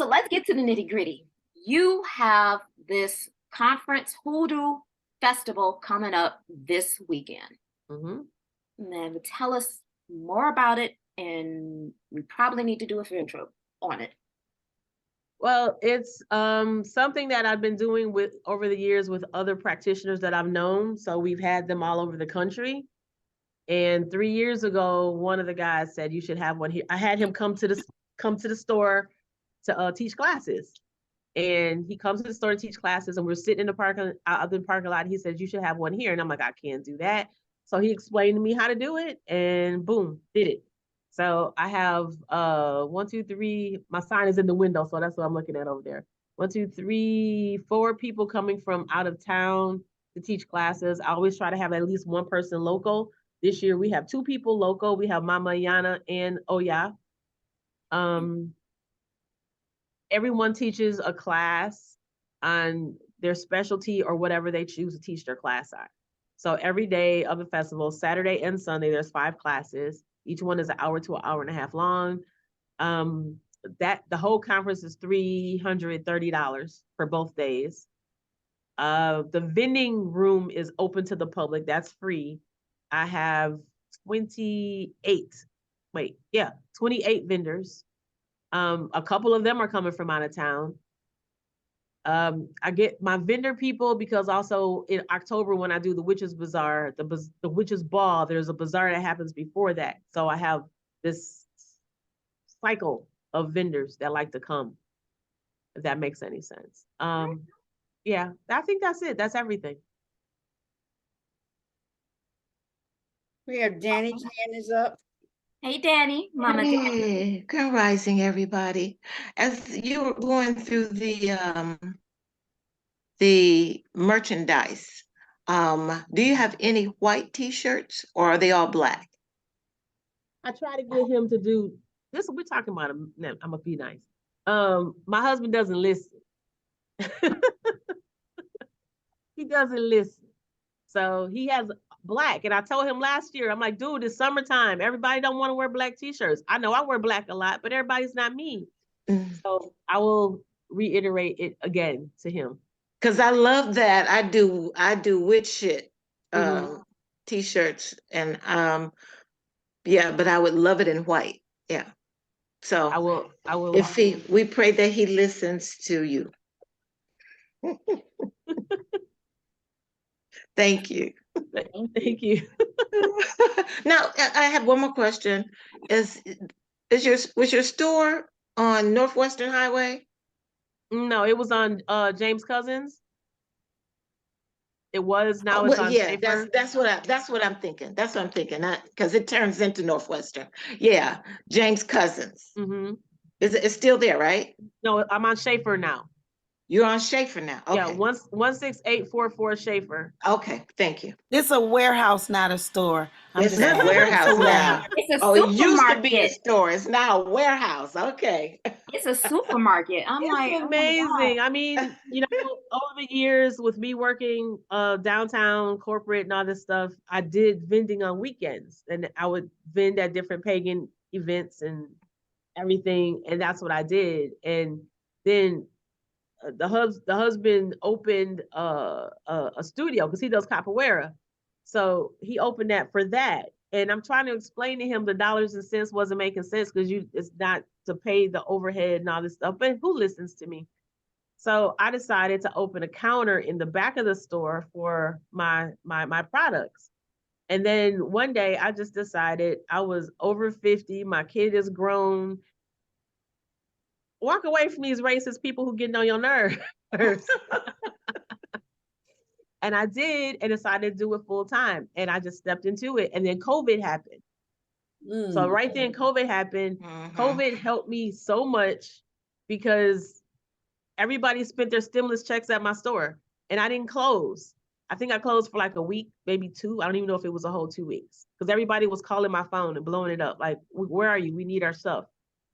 let's get to the nitty gritty. You have this conference hoodoo festival coming up this weekend. And tell us more about it, and we probably need to do a intro on it. Well, it's something that I've been doing over the years with other practitioners that I've known. So we've had them all over the country. And 3 years ago, one of the guys said you should have one here. I had him come to the store to teach classes. And he comes to the store to teach classes, and we're sitting in the parking lot. He says, you should have one here. And I'm like, I can't do that. So he explained to me how to do it, and boom, did it. So I have 1, 2, 3, my sign is in the window, so that's what I'm looking at over there. 1, 2, 3, 4 people coming from out of town to teach classes. I always try to have at least one person local. This year we have 2 people local. We have Mama Yana and Oya. Everyone teaches a class on their specialty or whatever they choose to teach their class on. So every day of the festival, Saturday and Sunday, there's 5 classes. Each one is an hour to an hour and a half long. That the whole conference is $330 for both days. The vending room is open to the public. That's free. I have 28 vendors. A couple of them are coming from out of town. I get my vendor people because also in October when I do the Witches Bazaar, the Witches Ball, there's a bazaar that happens before that. So I have this cycle of vendors that like to come, if that makes any sense. Yeah, I think that's it. That's everything. We have Danny's hand is up. Hey, Danny, Mama Danny. Hey, good rising, everybody. As you were going through the merchandise, do you have any white t-shirts or are they all black? I try to get him to do this. We're talking about him. I'm gonna be nice. My husband doesn't listen. He doesn't listen. So he has black. And I told him last year, I'm like, dude, it's summertime. Everybody don't want to wear black t-shirts. I know I wear black a lot, but everybody's not me. So I will reiterate it again to him. Because I love that. I do witch shit t-shirts and yeah, but I would love it in white. Yeah. So I will if we pray that he listens to you. Thank you. Thank you. Now I have one more question. Was your store on Northwestern Highway? No, it was on James Cousins. It was, now it's on Schaefer. That's what I'm thinking. That's what I'm thinking. Because it turns into Northwestern. Yeah, James Cousins. It's still there, right? No, I'm on Schaefer now. You're on Schaefer now. Okay. Yeah, 16844 Schaefer. Okay, thank you. It's a warehouse, not a store. It's a warehouse now. It's a It used to supermarket. be a store. It's now a warehouse. Okay. It's a supermarket. I'm like, It's oh my amazing. God. I mean, you know, over the years with me working downtown, corporate and all this stuff, I did vending on weekends, and I would vend at different pagan events and everything, and that's what I did. And then the husband opened a studio because he does capoeira, so he opened that for that. And I'm trying to explain to him the dollars and cents wasn't making sense because it's not to pay the overhead and all this stuff. But who listens to me? So I decided to open a counter in the back of the store for my products. And then one day I just decided I was over 50. My kid is grown. Walk away from these racist people who getting on your nerves. And I did, and decided to do it full time. And I just stepped into it. And then COVID happened. So right then COVID happened. COVID helped me so much because everybody spent their stimulus checks at my store and I didn't close. I think I closed for like a week, maybe 2. I don't even know if it was a whole 2 weeks because everybody was calling my phone and blowing it up. Like, where are you? We need our stuff.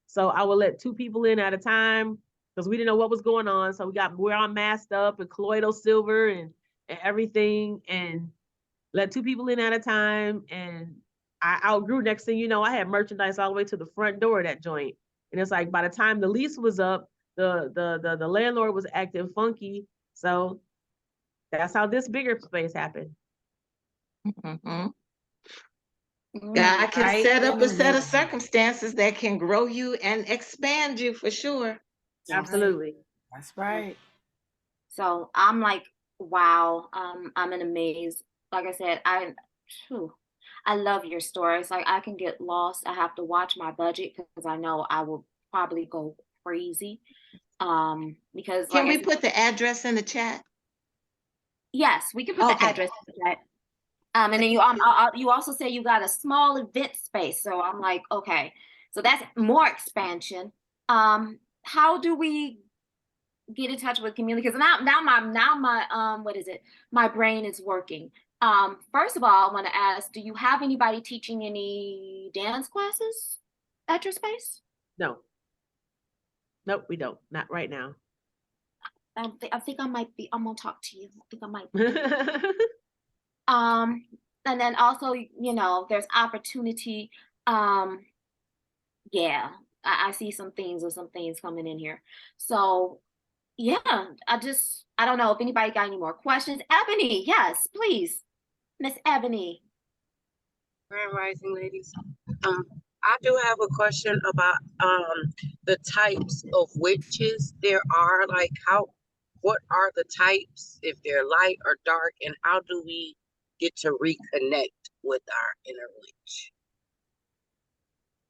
So I would let 2 people in at a time because we didn't know what was going on. So we're all masked up and colloidal silver and everything, and let 2 people in at a time. And I outgrew. Next thing you know, I had merchandise all the way to the front door of that joint. And it's like by the time the lease was up, the landlord was acting funky. So that's how this bigger space happened. God can set up a set of circumstances that can grow you and expand you for sure. Absolutely. That's right. So I'm like, wow, I'm in a maze. Like I said, I love your store. It's like I can get lost. I have to watch my budget because I know I will probably go crazy. Because can we put the address in the chat? Yes, we can put the address in the chat. And then you also say you got a small event space. So I'm like, okay, so that's more expansion. How do we get in touch with community? Because now my what is it? My brain is working. First of all, I want to ask, do you have anybody teaching any dance classes at your space? No. Nope, we don't. Not right now. I think I might be. I'm gonna talk to you. I think I might be. And then also, you know, there's opportunity. Yeah, I see some things coming in here. So yeah, I don't know if anybody got any more questions. Ebony, yes, please. Miss Ebony. Grand Rising, ladies. I do have a question about the types of witches there are. Like, what are the types, if they're light or dark, and how do we get to reconnect with our inner witch?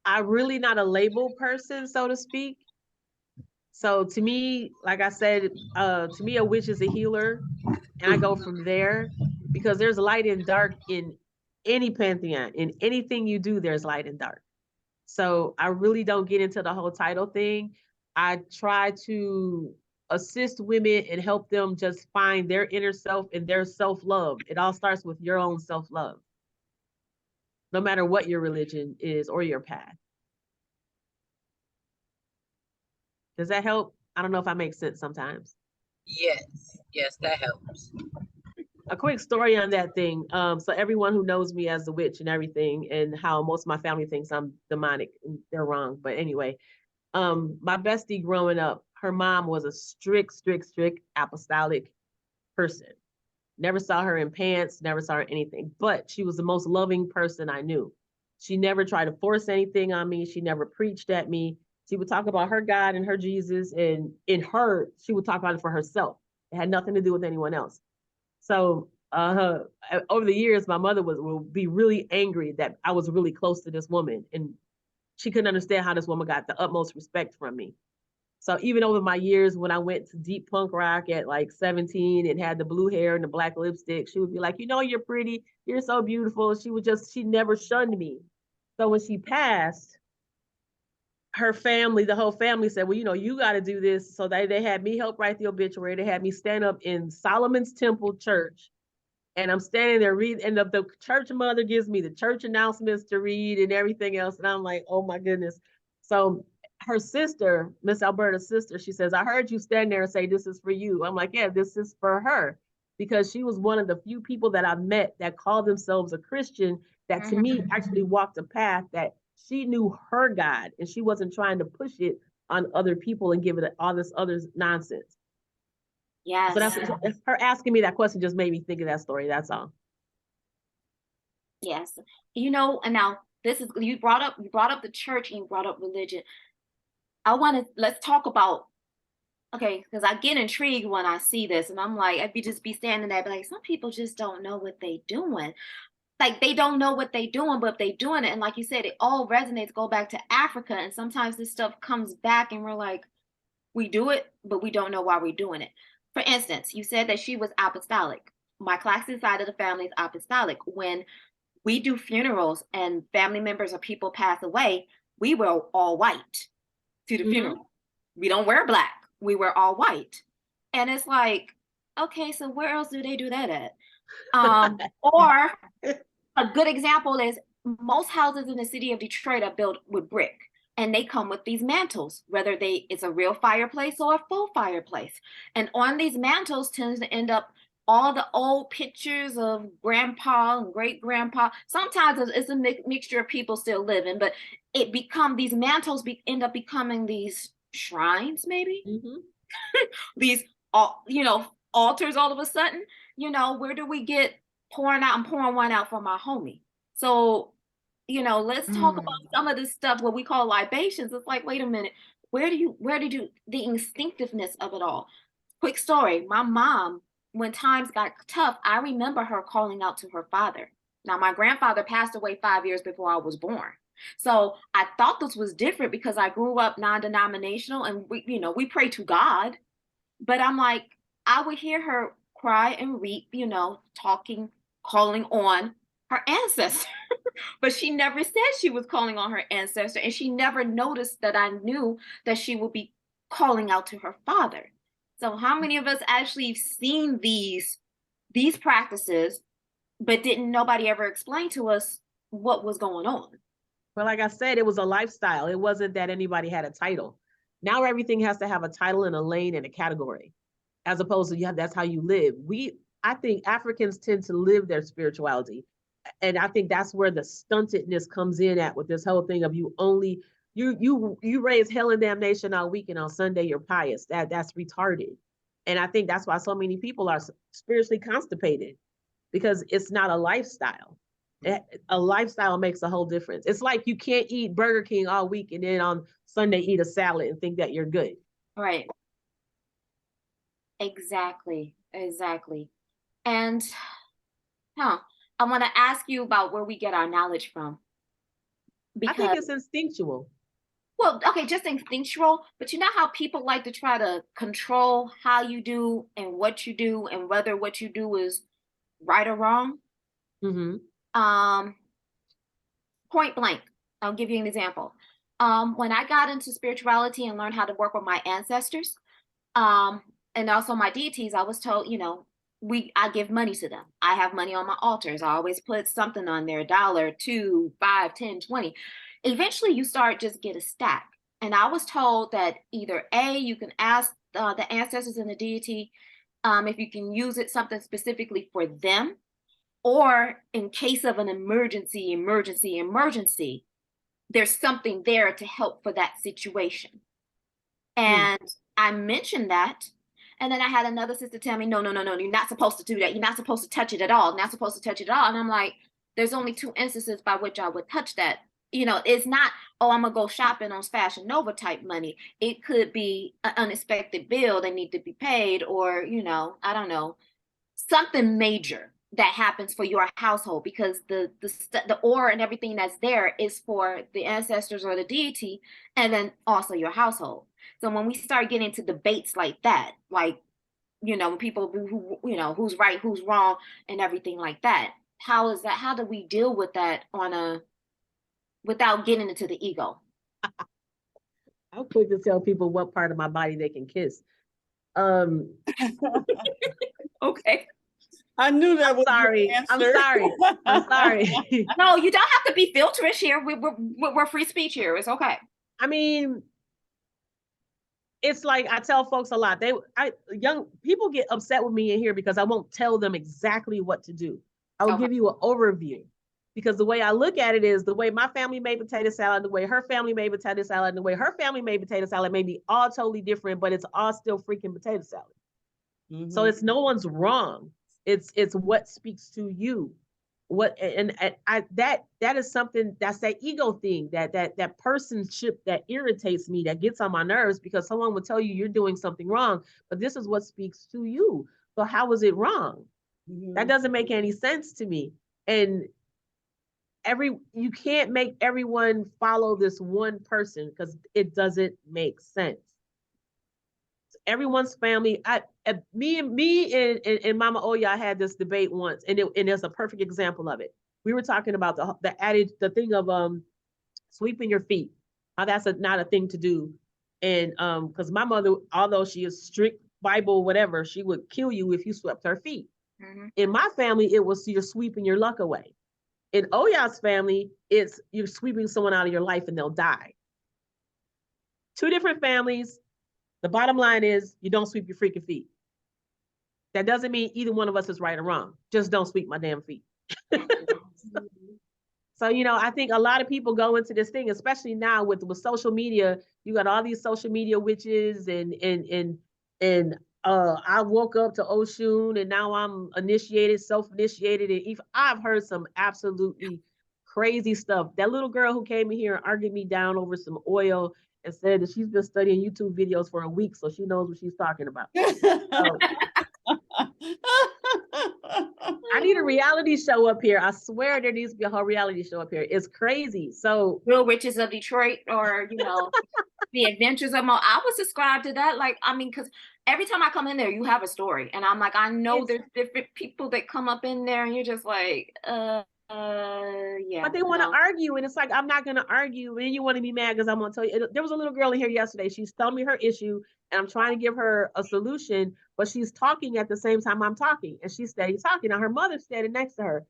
I'm really not a label person, so to speak. So to me, like I said, to me, a witch is a healer, and I go from there because there's light and dark in any pantheon. In anything you do, there's light and dark. So I really don't get into the whole title thing. I try to assist women and help them just find their inner self and their self-love. It all starts with your own self-love, no matter what your religion is or your path. Does that help? I don't know if I make sense sometimes. Yes, that helps. A quick story on that thing. So everyone who knows me as the witch and everything, and how most of my family thinks I'm demonic, they're wrong. But anyway, my bestie growing up, her mom was a strict apostolic person. Never saw her in pants, never saw her anything, but she was the most loving person I knew. She never tried to force anything on me. She never preached at me. She would talk about her God and her Jesus, and in her, she would talk about it for herself. It had nothing to do with anyone else. So over the years, my mother will be really angry that I was really close to this woman, and she couldn't understand how this woman got the utmost respect from me. So even over my years, when I went to deep punk rock at like 17 and had the blue hair and the black lipstick, she would be like, you know, you're pretty, you're so beautiful. She never shunned me. So when she passed, her family, the whole family said, well, you know, you got to do this. So they had me help write the obituary. They had me stand up in Solomon's Temple Church. And I'm standing there reading, and the church mother gives me the church announcements to read and everything else. And I'm like, oh my goodness. So her sister, Miss Alberta's sister, she says, I heard you stand there and say, this is for you. I'm like, yeah, this is for her. Because she was one of the few people that I met that called themselves a Christian, that to me actually walked a path that she knew her God, and she wasn't trying to push it on other people and give it all this other nonsense. Yes. So that's her asking me that question just made me think of that story. That's all. Yes. You know, and now this is, you brought up the church and you brought up religion. Let's talk about, okay, because I get intrigued when I see this, and I'm like, I'd just be standing there, but like, some people just don't know what they doing. Like, they don't know what they doing, but they doing it. And like you said, it all resonates, go back to Africa. And sometimes this stuff comes back and we're like, we do it, but we don't know why we're doing it. For instance, you said that she was apostolic. My Claxton side of the family is apostolic. When we do funerals and family members or people pass away, we wear all white to the funeral. We don't wear black. We wear all white. And it's like, okay, so where else do they do that at? Or a good example is most houses in the city of Detroit are built with brick, and they come with these mantles, whether it's a real fireplace or a faux fireplace. And on these mantles tends to end up all the old pictures of grandpa and great grandpa. Sometimes it's a mixture of people still living, but these mantles end up becoming these shrines, maybe. These, you know, altars all of a sudden. You know, where do we get pouring one out for my homie? So, you know, let's talk about some of this stuff, what we call libations. It's like, wait a minute, where did you the instinctiveness of it all? Quick story. My mom, when times got tough, I remember her calling out to her father. Now, my grandfather passed away 5 years before I was born. So I thought this was different because I grew up non-denominational, and we pray to God. But I'm like, I would hear her cry and weep, you know, talking, calling on her ancestor. But she never said she was calling on her ancestor, and she never noticed that I knew that she would be calling out to her father. So how many of us actually seen these practices, but nobody ever explained to us what was going on? Well, like I said, it was a lifestyle. It wasn't that anybody had a title. Now everything has to have a title and a lane and a category, as opposed to that's how you live. I think Africans tend to live their spirituality. And I think that's where the stuntedness comes in at with this whole thing of you raise hell and damnation all week and on Sunday you're pious. That's retarded. And I think that's why so many people are spiritually constipated, because it's not a lifestyle. A lifestyle makes a whole difference. It's like you can't eat Burger King all week and then on Sunday eat a salad and think that you're good. Right. Exactly. And I want to ask you about where we get our knowledge from. I think it's instinctual. Well, okay, just instinctual, but you know how people like to try to control how you do and what you do and whether what you do is right or wrong? Point blank, I'll give you an example. When I got into spirituality and learned how to work with my ancestors, and also my deities, I was told, I give money to them. I have money on my altars. I always put something on there, $1, $2, $5, $10, $20. Eventually you start just get a stack. And I was told that either A, you can ask the ancestors and the deity if you can use it something specifically for them, or in case of an emergency, there's something there to help for that situation. And I mentioned that. And then I had another sister tell me, no, you're not supposed to do that. You're not supposed to touch it at all. Not supposed to touch it at all. And I'm like, there's only 2 instances by which I would touch that. It's not, oh, I'm going to go shopping on Fashion Nova type money. It could be an unexpected bill that need to be paid, or, I don't know, something major that happens for your household, because the aura and everything that's there is for the ancestors or the deity, and then also your household. So when we start getting into debates like that, like, when people who's right, who's wrong, and everything like that, how do we deal with that without getting into the ego? I'm quick to tell people what part of my body they can kiss. Okay. I knew that was sorry. I'm sorry. No, you don't have to be filterish here. We're free speech here. It's okay. I mean, it's like I tell folks a lot. Young people get upset with me in here because I won't tell them exactly what to do. I will give you an overview, because the way I look at it is the way my family made potato salad, the way her family made potato salad, and the way her family made potato salad may be all totally different, but it's all still freaking potato salad. So it's no one's wrong. It's what speaks to you. That is something, that's that ego thing, that personship that irritates me, that gets on my nerves, because someone will tell you you're doing something wrong, but this is what speaks to you. So how is it wrong? That doesn't make any sense to me. And you can't make everyone follow this one person, because it doesn't make sense. Everyone's family. Me and Mama Oya had this debate once, and there's a perfect example of it. We were talking about the adage, the thing of sweeping your feet, how that's not a thing to do. And because my mother, although she is strict Bible, whatever, she would kill you if you swept her feet. In my family, it was you're sweeping your luck away. In Oya's family, it's you're sweeping someone out of your life and they'll die. 2 different families. The bottom line is you don't sweep your freaking feet. That doesn't mean either one of us is right or wrong. Just don't sweep my damn feet. So, I think a lot of people go into this thing, especially now with social media. You got all these social media witches and I woke up to Oshun and now I'm self-initiated. And I've heard some absolutely crazy stuff. That little girl who came in here and argued me down over some oil and said that she's been studying YouTube videos for a week, so she knows what she's talking about. I need a reality show up here. I swear there needs to be a whole reality show up here. It's crazy. So Real Witches of Detroit, or The Adventures of Mo. I would subscribe to that. Because every time I come in there, you have a story, and I'm like, I know there's different people that come up in there, and you're just like, yeah. But they want to argue, and it's like, I'm not going to argue, and you want to be mad because I'm going to tell you. There was a little girl in here yesterday. She's telling me her issue, and I'm trying to give her a solution, but she's talking at the same time I'm talking, and she's steady talking. Now her mother's standing next to her,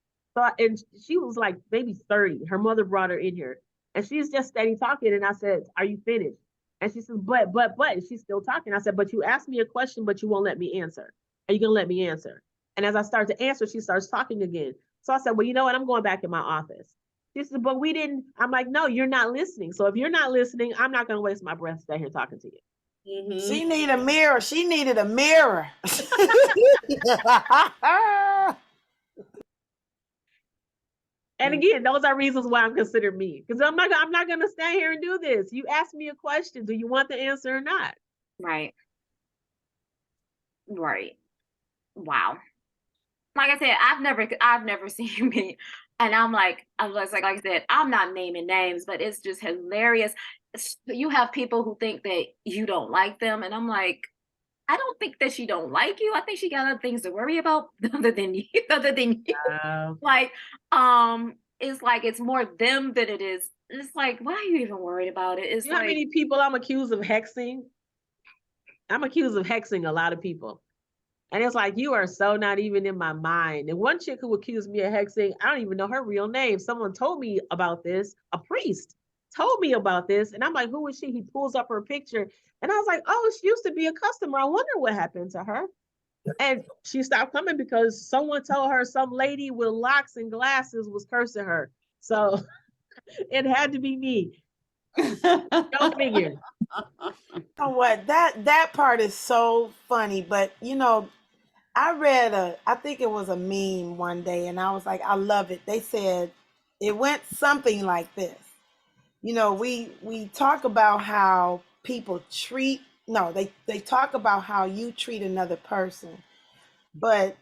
and she was like maybe 30. Her mother brought her in here, and she's just steady talking. And I said, "Are you finished?" And she says, "But," and she's still talking. I said, "But you asked me a question, but you won't let me answer. Are you gonna let me answer?" And as I start to answer, she starts talking again. So I said, well, you know what? I'm going back in my office. She said, but we didn't. I'm like, no, you're not listening. So if you're not listening, I'm not going to waste my breath staying here talking to you. She needed a mirror. She needed a mirror. And again, those are reasons why I'm considered mean. Because I'm not going to stand here and do this. You asked me a question. Do you want the answer or not? Right. Right. Wow. Like I said, I've never seen me, and I was like I said, I'm not naming names, but it's just hilarious. You have people who think that you don't like them, and I'm like, I don't think that she don't like you. I think she got other things to worry about other than you. Like, it's like it's more them than it is. It's like, why are you even worried about it? It's you know how many people I'm accused of hexing? I'm accused of hexing a lot of people. And it's like, you are so not even in my mind. And one chick who accused me of hexing, I don't even know her real name. Someone told me about this. A priest told me about this. And I'm like, who is she? He pulls up her picture. And I was like, oh, she used to be a customer. I wonder what happened to her. And she stopped coming because someone told her some lady with locks and glasses was cursing her. So it had to be me. Go figure. You know what? That part is so funny, but you know, I read I think it was a meme one day, and I was like, I love it. They said it went something like this. You know, we talk about how people treat. No, they talk about how you treat another person, but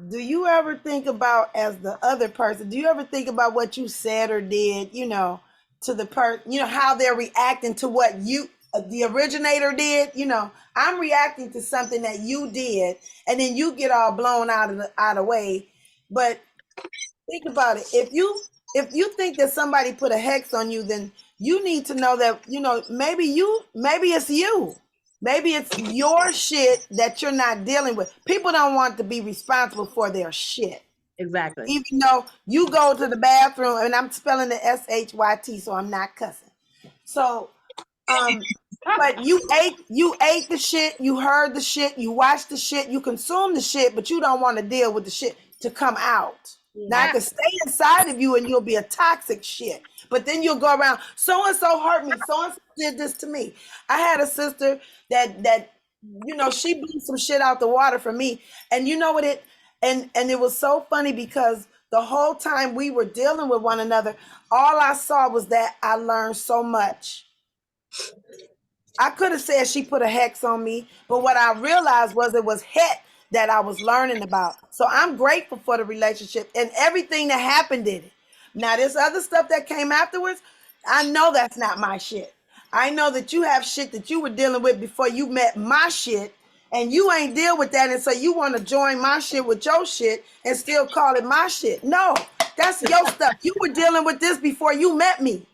do you ever think about as the other person? Do you ever think about what you said or did? You know, to the person. You know how they're reacting to what you the originator did. You know, I'm reacting to something that you did, and then you get all blown out of the way. But think about it. If you think that somebody put a hex on you, then you need to know that, you know, maybe it's you. Maybe it's your shit that you're not dealing with. People don't want to be responsible for their shit. Exactly. Even though you go to the bathroom, and I'm spelling the SHYT, so I'm not cussing. So but you ate the shit, you heard the shit, you watched the shit, you consumed the shit, but you don't want to deal with the shit to come out. Now it can stay inside of you and you'll be a toxic shit. But then you'll go around, so and so hurt me, so and so did this to me. I had a sister that you know, she blew some shit out the water for me. And you know what and it was so funny because the whole time we were dealing with one another, all I saw was that I learned so much. I could have said she put a hex on me, but what I realized was it was het that I was learning about. So I'm grateful for the relationship and everything that happened in it. Now, this other stuff that came afterwards, I know that's not my shit. I know that you have shit that you were dealing with before you met my shit, and you ain't deal with that, and so you want to join my shit with your shit and still call it my shit. No, that's your stuff. You were dealing with this before you met me.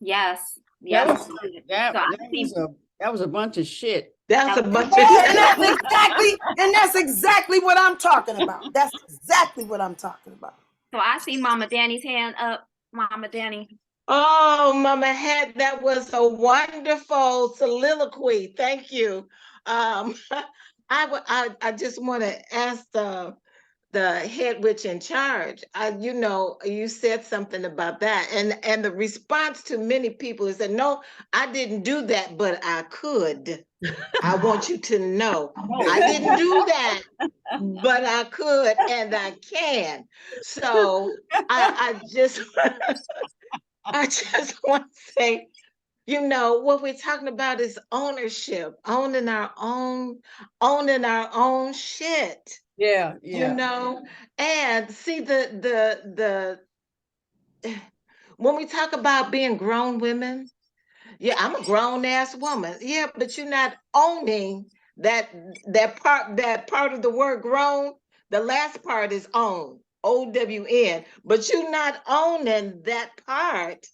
Yes. That Yes. was a bunch of shit. That's a bunch of And that's exactly what I'm talking about. That's exactly what I'm talking about. So I see Mama Danny's hand up. Mama Danny. Oh, Mama Hat, that was a wonderful soliloquy. Thank you. I just want to ask the head witch in charge. You know, you said something about that, and the response to many people is that no, I didn't do that, but I could. I want you to know I didn't do that, but I could and I can. So I just I just want to say, you know, what we're talking about is ownership, owning our own shit. Yeah. You know, and see the when we talk about being grown women, yeah, I'm a grown ass woman. Yeah, but you're not owning that part of the word grown. The last part is own, OWN, but you're not owning that part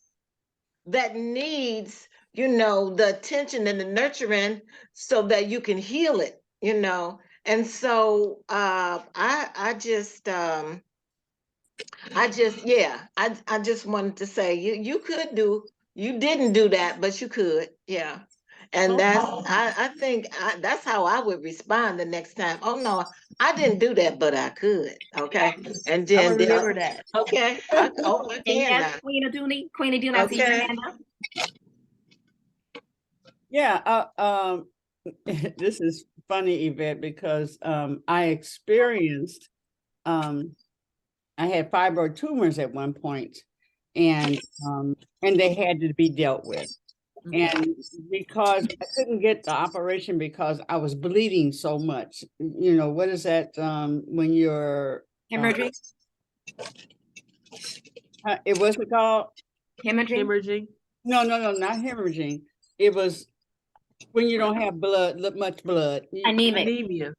that needs, you know, the attention and the nurturing so that you can heal it, you know. And so I just wanted to say you didn't do that, but you could, yeah. And I think that's how I would respond the next time. Oh no, I didn't do that, but I could. Okay. And I'm then gonna remember that. okay. I And can now. yes, Queen Aduna, I see your Okay. hand up. Yeah, this is funny, Yvette, because I experienced I had fibroid tumors at one point, and they had to be dealt with. And because I couldn't get the operation because I was bleeding so much, you know, what is that when you're Hemorrhaging. It wasn't called Hemorrhaging. No, not hemorrhaging. It was when you don't have blood, much blood. Anemic. Anemia.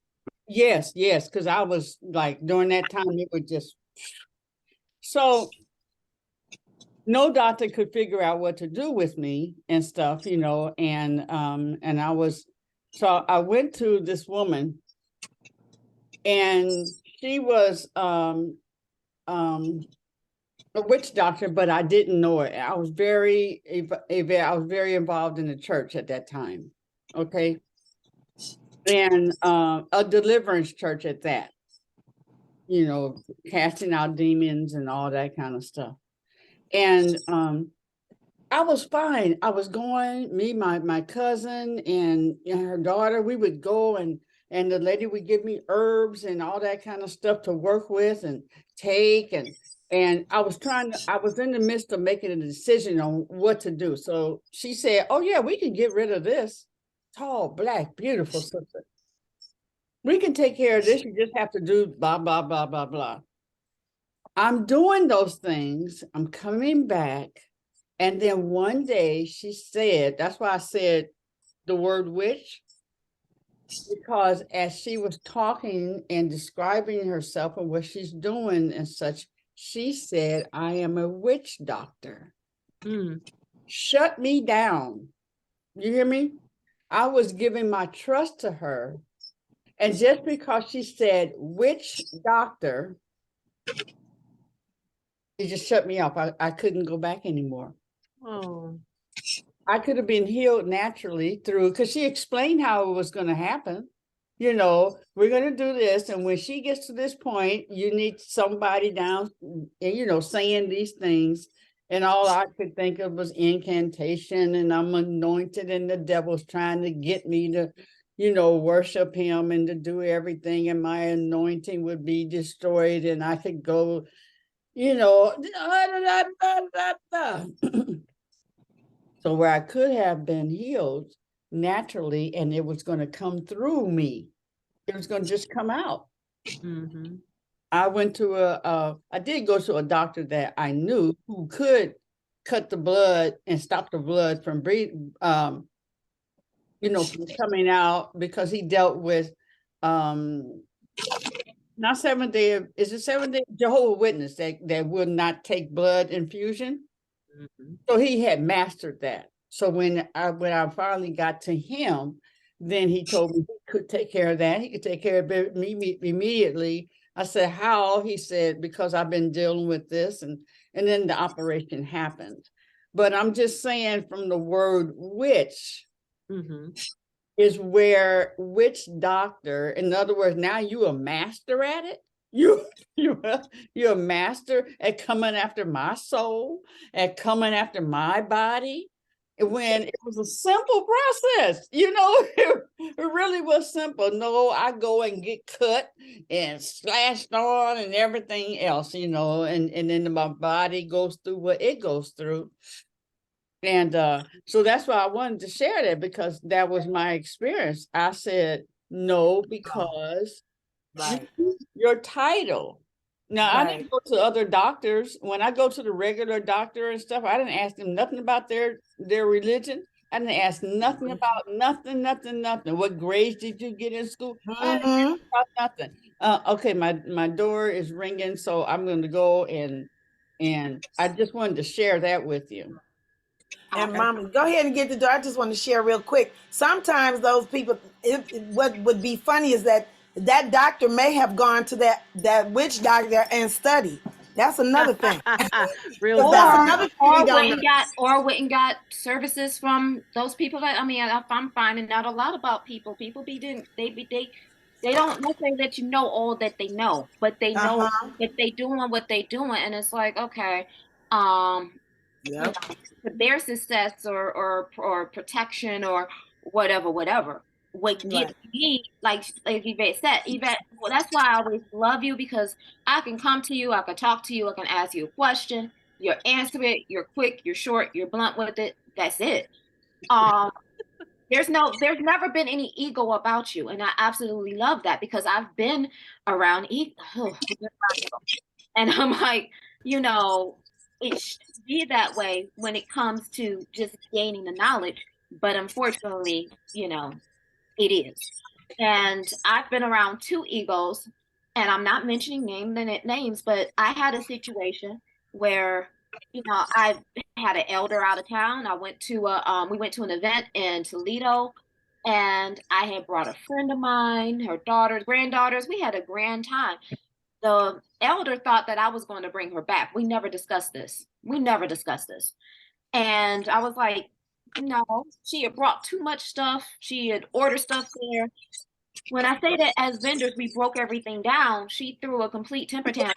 Yes, because I was like during that time it would just so no doctor could figure out what to do with me and stuff, you know, and I was so I went to this woman and she was a witch doctor, but I didn't know it. I was very involved in the church at that time. Okay. And a deliverance church at that, you know, casting out demons and all that kind of stuff. And I was fine. I was going, my cousin and her daughter, we would go and the lady would give me herbs and all that kind of stuff to work with and take and I was in the midst of making a decision on what to do. So she said, oh yeah, we can get rid of this tall, black, beautiful sister. We can take care of this. You just have to do blah, blah, blah, blah, blah. I'm doing those things. I'm coming back. And then one day she said, that's why I said the word witch, because as she was talking and describing herself and what she's doing and such, she said, I am a witch doctor. Shut me down. You hear me? I was giving my trust to her. And just because she said witch doctor, it just shut me off. I couldn't go back anymore. Oh. I could have been healed naturally through, because she explained how it was going to happen. You know, we're going to do this. And when she gets to this point, you need somebody down, you know, saying these things. And all I could think of was incantation, and I'm anointed, and the devil's trying to get me to, you know, worship him and to do everything. And my anointing would be destroyed. And I could go, you know, so where I could have been healed naturally, and it was going to come through me. It was going to just come out. I went to I did go to a doctor that I knew who could cut the blood and stop the blood from breathing, you know, from coming out, because he dealt with, not Seventh-day, is it Seventh-day Jehovah's Witness that would not take blood infusion? So he had mastered that. So when I finally got to him, then he told me he could take care of that. He could take care of it immediately. I said, how? He said, because I've been dealing with this, and then the operation happened. But I'm just saying, from the word witch is where witch doctor, in other words, now you a master at it. You're a master at coming after my soul, at coming after my body, when it was a simple process. You know, it really was simple. No, I go and get cut and slashed on and everything else, you know, and then my body goes through what it goes through. And so that's why I wanted to share that, because that was my experience. I said no, because your title. Now, I didn't go to other doctors. When I go to the regular doctor and stuff, I didn't ask them nothing about their religion. I didn't ask nothing about nothing. What grades did you get in school? I didn't ask about nothing. Okay, my door is ringing, so I'm going to go, and I just wanted to share that with you. And Mama, go ahead and get the door. I just want to share real quick. Sometimes those people, what would be funny is that doctor may have gone to that witch doctor and studied. That's another thing. Real Because that's talk. another thing we don't know. went and got services from those people that, I mean, if I'm finding out a lot about people. People they don't necessarily let you know all that they know, but they know Uh-huh. that they doing what they doing, and it's like, okay, um, you Yep. know, for their success or protection or whatever. What gets Right. me, like Yvette said, Yvette, well, that's why I always love you, because I can come to you, I can talk to you, I can ask you a question, you answer it, you're quick, you're short, you're blunt with it. That's it. Um, there's never been any ego about you, and I absolutely love that, because I've been around ego, and I'm like, you know, it should be that way when it comes to just gaining the knowledge, but unfortunately, it is. And I've been around two egos, and I'm not mentioning names, but I had a situation where, I had an elder out of town. We went to an event in Toledo, and I had brought a friend of mine, her daughters, granddaughters. We had a grand time. The elder thought that I was going to bring her back. We never discussed this. We never discussed this. And I was like, no, she had brought too much stuff. She had ordered stuff there. When I say that as vendors, we broke everything down, she threw a complete temper tantrum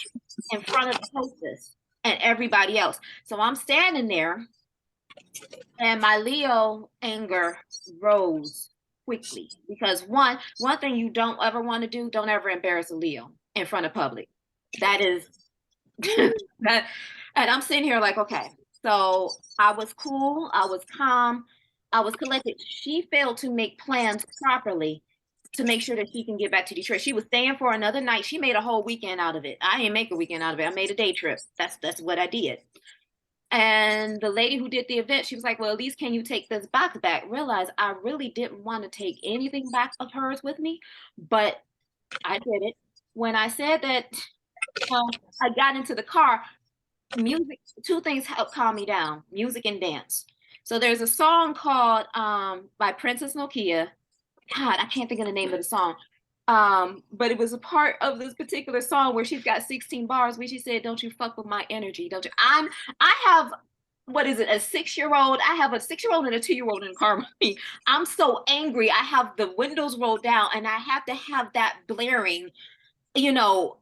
in front of the hostess and everybody else. So I'm standing there, and my Leo anger rose quickly, because one thing you don't ever want to do, don't ever embarrass a Leo in front of public. That is that, and I'm sitting here like, okay. So I was cool, I was calm, I was collected. She failed to make plans properly to make sure that she can get back to Detroit. She was staying for another night. She made a whole weekend out of it. I didn't make a weekend out of it. I made a day trip. That's what I did. And the lady who did the event, she was like, well, at least can you take this box back? Realize I really didn't want to take anything back of hers with me, but I did it. When I said that, I got into the car, music, two things helped calm me down: music and dance. So there's a song called by Princess Nokia. God, I can't think of the name of the song. But it was a part of this particular song where she's got 16 bars where she said, don't you fuck with my energy. Don't you? I have, what is it, a 6-year-old? I have a 6-year-old and a 2-year-old in the car with me. I'm so angry. I have the windows rolled down, and I have to have that blaring, you know,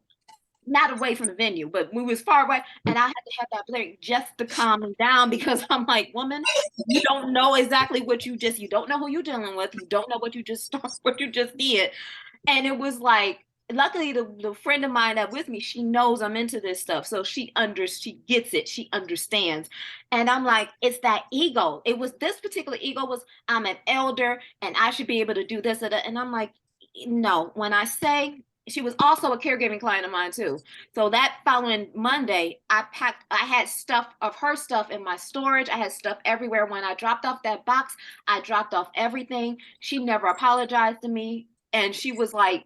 not away from the venue, but we was far away, and I had to have that blaring just to calm me down, because I'm like, woman, you don't know exactly what you don't know who you're dealing with. You don't know what you just what you just did. And it was like, luckily the friend of mine that with me, she knows I'm into this stuff. So she gets it. She understands. And I'm like, it's that ego. It was this particular ego was, I'm an elder and I should be able to do this or that. And I'm like, no, when I say, she was also a caregiving client of mine too. So that following Monday, I had stuff of her stuff in my storage. I had stuff everywhere. When I dropped off that box, I dropped off everything. She never apologized to me. And she was like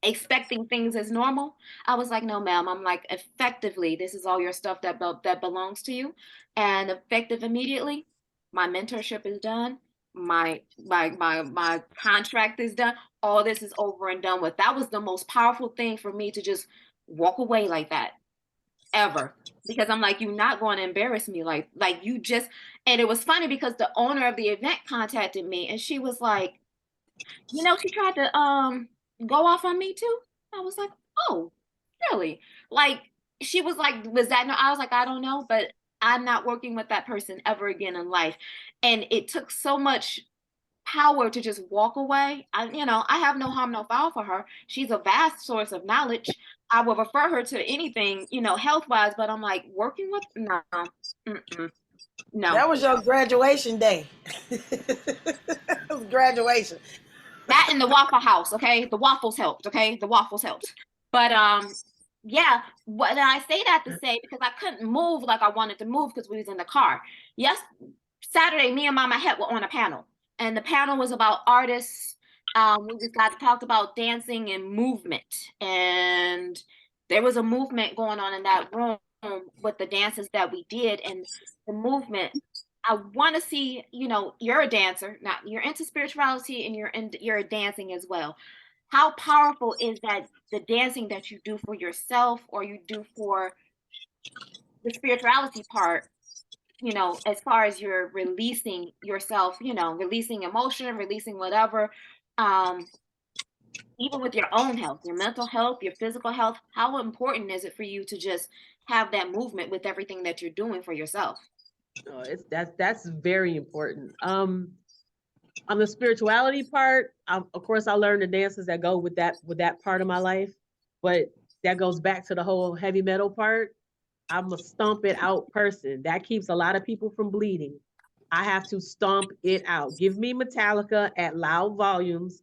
expecting things as normal. I was like, no, ma'am. I'm like, effectively, this is all your stuff that belongs to you. And effective immediately, my mentorship is done. My contract is done. All this is over and done with. That was the most powerful thing for me, to just walk away like that, ever. Because I'm like, you're not going to embarrass me like you just. And it was funny because the owner of the event contacted me, and she was like, she tried to go off on me too. I was like, oh, really? Like, she was like, was that no? I was like, I don't know, but I'm not working with that person ever again in life. And it took so much power to just walk away. I have no harm, no foul for her. She's a vast source of knowledge. I will refer her to anything, health wise, but I'm like, working with, no, no. That was your graduation day. It was graduation. That in the Waffle House, okay? The waffles helped, okay? The waffles helped. But yeah, what I say that to say, because I couldn't move like I wanted to move because we was in the car. Yes, Saturday, me and Mama Het were on a panel, and the panel was about artists. We just got talked about dancing and movement, and there was a movement going on in that room with the dances that we did, and the movement. I want to see, you're a dancer, now you're into spirituality and you're dancing as well. How powerful is that, the dancing that you do for yourself or you do for the spirituality part, as far as you're releasing yourself, releasing emotion, releasing whatever, even with your own health, your mental health, your physical health, how important is it for you to just have that movement with everything that you're doing for yourself? Oh, that's very important. On the spirituality part, of course, I learned the dances that go with that part of my life, but that goes back to the whole heavy metal part. I'm a stomp it out person. That keeps a lot of people from bleeding. I have to stomp it out. Give me Metallica at loud volumes.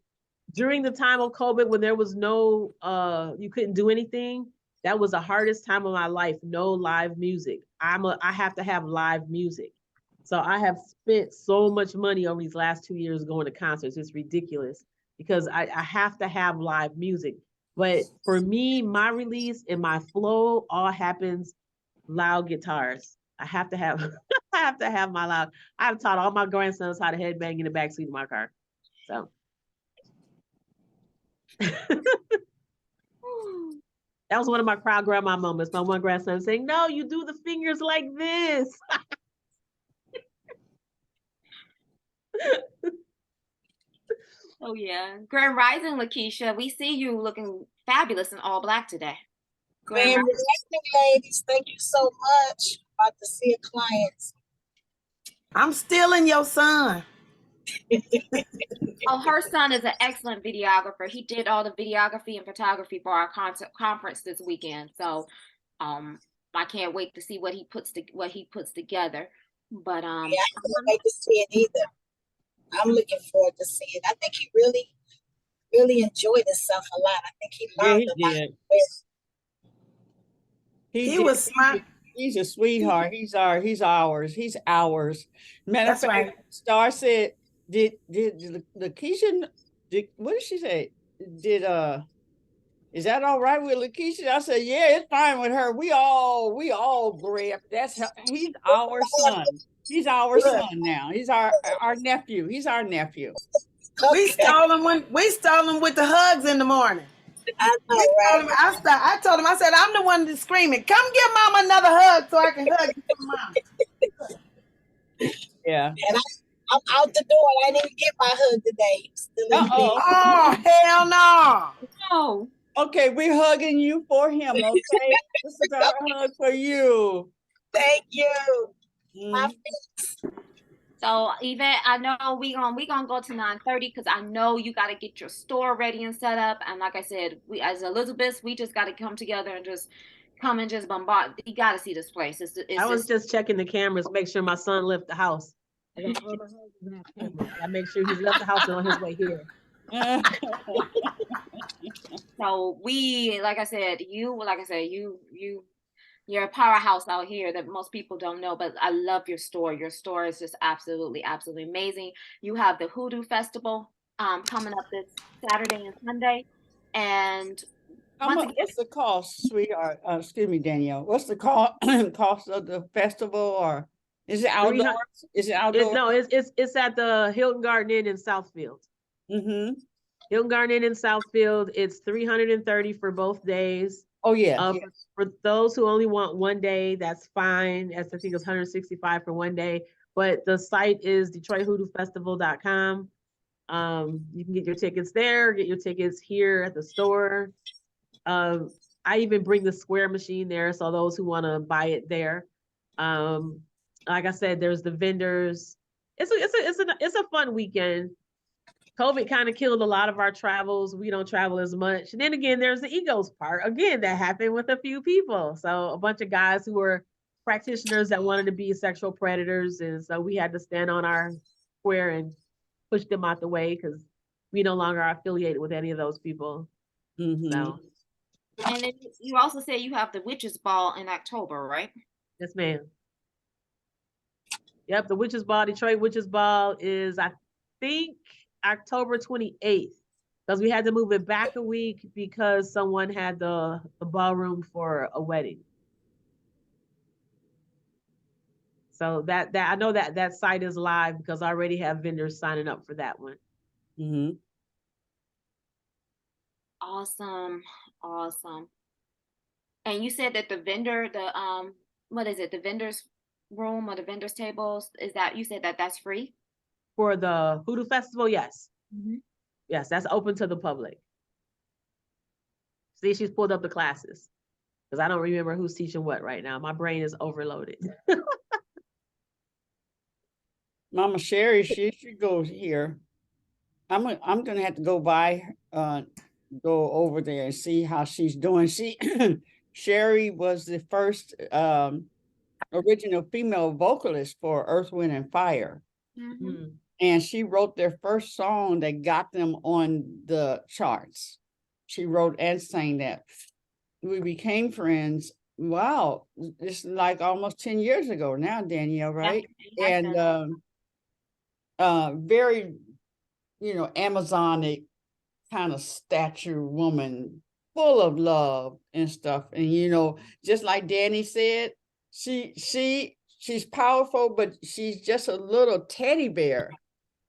During the time of COVID, when there was no, you couldn't do anything, that was the hardest time of my life. No live music. I have to have live music. So I have spent so much money over these last 2 years going to concerts. It's ridiculous because I have to have live music. But for me, my release and my flow all happens loud guitars. I have to have I have to have my loud. I've taught all my grandsons how to headbang in the backseat of my car. So that was one of my proud grandma moments. My one grandson saying, "No, you do the fingers like this." Oh yeah. Grand Rising, Lakeisha, we see you looking fabulous in all black today. Grand Grand Rising. Rising, ladies. Thank you so much. About to see a client. I'm stealing your son. Oh, her son is an excellent videographer. He did all the videography and photography for our conference this weekend. So, I can't wait to see what he puts together. But Yeah, I can't wait to see it either. I'm looking forward to seeing it. I think he really, really enjoyed himself a lot. I think he learned a lot. He He did. was smart. He's a sweetheart. He's ours. He's ours. Matter of That's fact, right. Star said, did Lakeisha, what did she say? Is that all right with Lakeisha? I said, yeah, it's fine with her. We all grab. He's our son. He's our son now. He's our nephew. He's our nephew. We stole him with the hugs in the morning. I know, right? I told him, I said, I'm the one that's screaming. Come give mama another hug so I can hug you for mama. Yeah. And I'm out the door. I didn't get my hug today. Still in the bed. Oh, hell no. oh, Okay, we're hugging you for him, okay? This is our hug for you. Thank you. My so Yvette, I know we gonna go to 9:30 because I know you got to get your store ready and set up. And like I said, we as Elizabeth, we just got to come together and just come and just bombard. You got to see this place. I was just checking the cameras, make sure my son left the house. I make sure he's left the house and on his way here. So like I said, you're a powerhouse out here that most people don't know, but I love your store. Your store is just absolutely, absolutely amazing. You have the Hoodoo Festival coming up this Saturday and Sunday. And what's the cost, sweetheart? Excuse me, Danielle. What's the cost of the festival, or is it outdoors? Is it outdoors? No, it's at the Hilton Garden Inn in Southfield. Mm-hmm. Hilton Garden Inn in Southfield. It's $330 for both days. Oh yeah. For those who only want one day, that's fine. I think it's $165 for one day. But the site is DetroitHoodooFestival.com. You can get your tickets there, get your tickets here at the store. I even bring the square machine there, so those who want to buy it there. Like I said, there's the vendors. It's a fun weekend. COVID kind of killed a lot of our travels. We don't travel as much. And then again, there's the egos part. Again, that happened with a few people. So a bunch of guys who were practitioners that wanted to be sexual predators. And so we had to stand on our square and push them out the way because we no longer are affiliated with any of those people. Mm-hmm. So. And then you also say you have the Witches Ball in October, right? Yes, ma'am. Yep, the Witches Ball, Detroit Witches Ball is, I think, October 28th, because we had to move it back a week because someone had the ballroom for a wedding. So that I know that site is live because I already have vendors signing up for that one. Mm-hmm. Awesome. And you said that the vendor, what is it? The vendor's room or the vendor's tables, is that, you said that that's free? For the Hoodoo Festival, yes. Mm-hmm. Yes, that's open to the public. See, she's pulled up the classes because I don't remember who's teaching what right now. My brain is overloaded. Mama Sherry, she should go here. I'm gonna have to go by, go over there and see how she's doing. Sherry was the first original female vocalist for Earth, Wind, and Fire. Mm-hmm. And she wrote their first song that got them on the charts. She wrote and sang that. We became friends. Wow, it's like almost 10 years ago now, Danyelle, right? Yeah, And very, Amazonic kind of stature woman, full of love and stuff. And just like Danny said, she's powerful, but she's just a little teddy bear.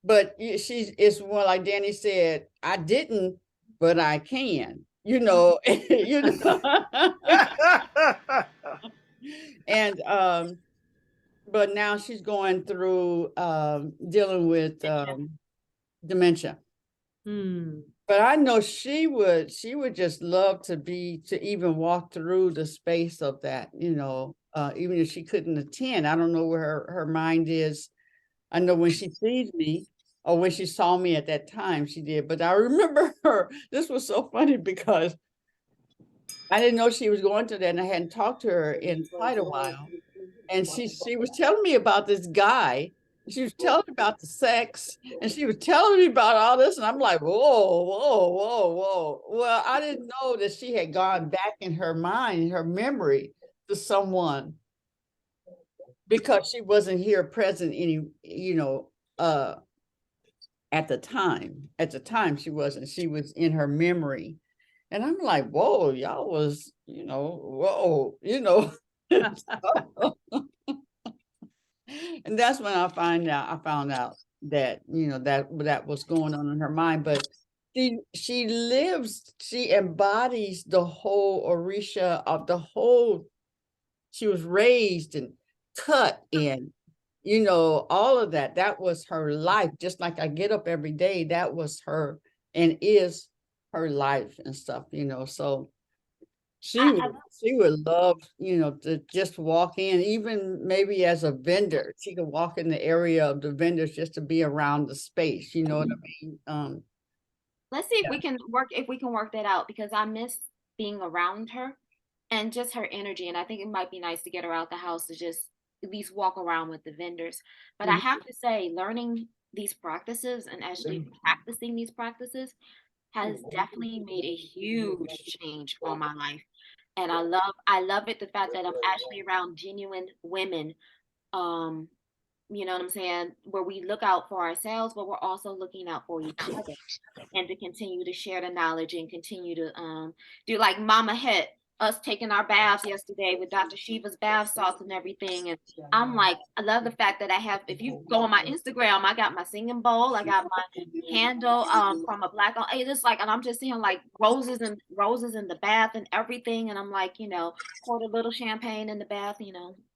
But it's more like Danny said, I didn't, but I can, you know. And but now she's going through dealing with dementia. But I know she would just love to even walk through the space of that, even if she couldn't attend. I don't know where her mind is. I know when she sees me, or when she saw me at that time, she did. But I remember her. This was so funny because I didn't know she was going through that, and I hadn't talked to her in quite a while. And she was telling me about this guy. She was telling me about the sex, and she was telling me about all this, and I'm like, whoa, whoa, whoa, whoa. Well, I didn't know that she had gone back in her mind, in her memory, to someone, because she wasn't here present at the time. At the time she wasn't. She was in her memory. And I'm like, whoa, y'all was, whoa. And that's when I found out that, that was going on in her mind. But she embodies the whole Orisha of the whole. She was raised and cut in, all of that. That was her life. Just like I get up every day, that was her and is her life and stuff, so she would love, to just walk in, even maybe as a vendor. She could walk in the area of the vendors just to be around the space, you know what I mean? Let's see if we can work that out, because I miss being around her and just her energy. And I think it might be nice to get her out the house to just at least walk around with the vendors. But I have to say, learning these practices and actually practicing these practices has definitely made a huge change on my life. And I love it, the fact that I'm actually around genuine women. You know what I'm saying? Where we look out for ourselves, but we're also looking out for each other, and to continue to share the knowledge and continue to do like Mama Het, us taking our baths yesterday with Dr. Shiva's bath salts and everything. And I'm like, I love the fact that I have, if you go on my Instagram, I got my singing bowl, I got my candle from a black on. It's just like, and I'm just seeing like roses in the bath and everything. And I'm like, poured a little champagne in the bath,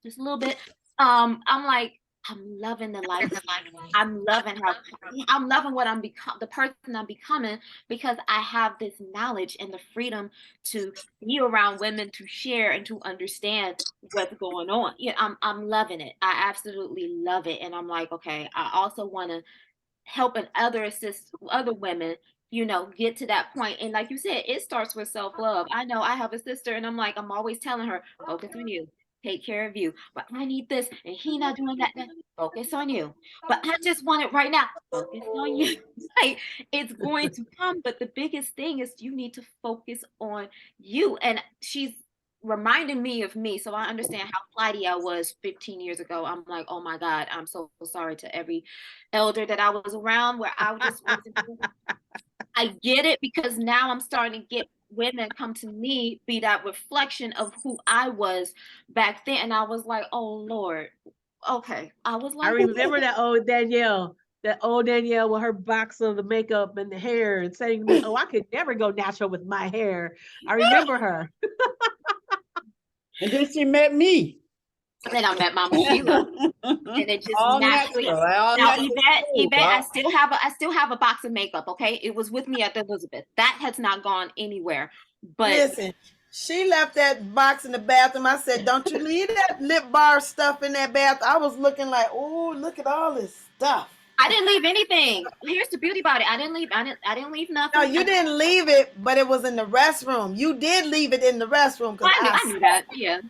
just a little bit. I'm like, I'm loving the life. I'm loving what I'm the person I'm becoming, because I have this knowledge and the freedom to be around women, to share and to understand what's going on. Yeah, I'm loving it. I absolutely love it. And I'm like, okay, I also want to help and assist other women, get to that point. And like you said, it starts with self-love. I know I have a sister, and I'm always telling her, focus on you. Take care of you. But I need this, and he not doing that. Focus on you. But I just want it right now. Focus on you. Like, it's going to come. But the biggest thing is you need to focus on you. And she's reminding me of me, so I understand how flighty I was 15 years ago. I'm like, oh my God, I'm so sorry to every elder that I was around, where I just wasn't. I get it, because now I'm starting to get women come to me, be that reflection of who I was back then. And I was like, oh Lord, okay. I was like, I remember that old Danyelle with her box of the makeup and the hair, and saying to me, oh, I could never go natural with my hair. I remember her. And then she met me. And then I met Mama Sheila, and it just All naturally. natural, all Now, natural. Yvette, I Wow. still have a box of makeup. Okay, it was with me at the Elizabeth. That has not gone anywhere. But Listen, she left that box in the bathroom. I said, "Don't you leave that lip bar stuff in that bath." I was looking like, "Oh, look at all this stuff." I didn't leave anything. Here's the beauty about it. I didn't leave. I didn't leave nothing. No, you didn't leave it, but it was in the restroom. You did leave it in the restroom because I knew that. Yeah.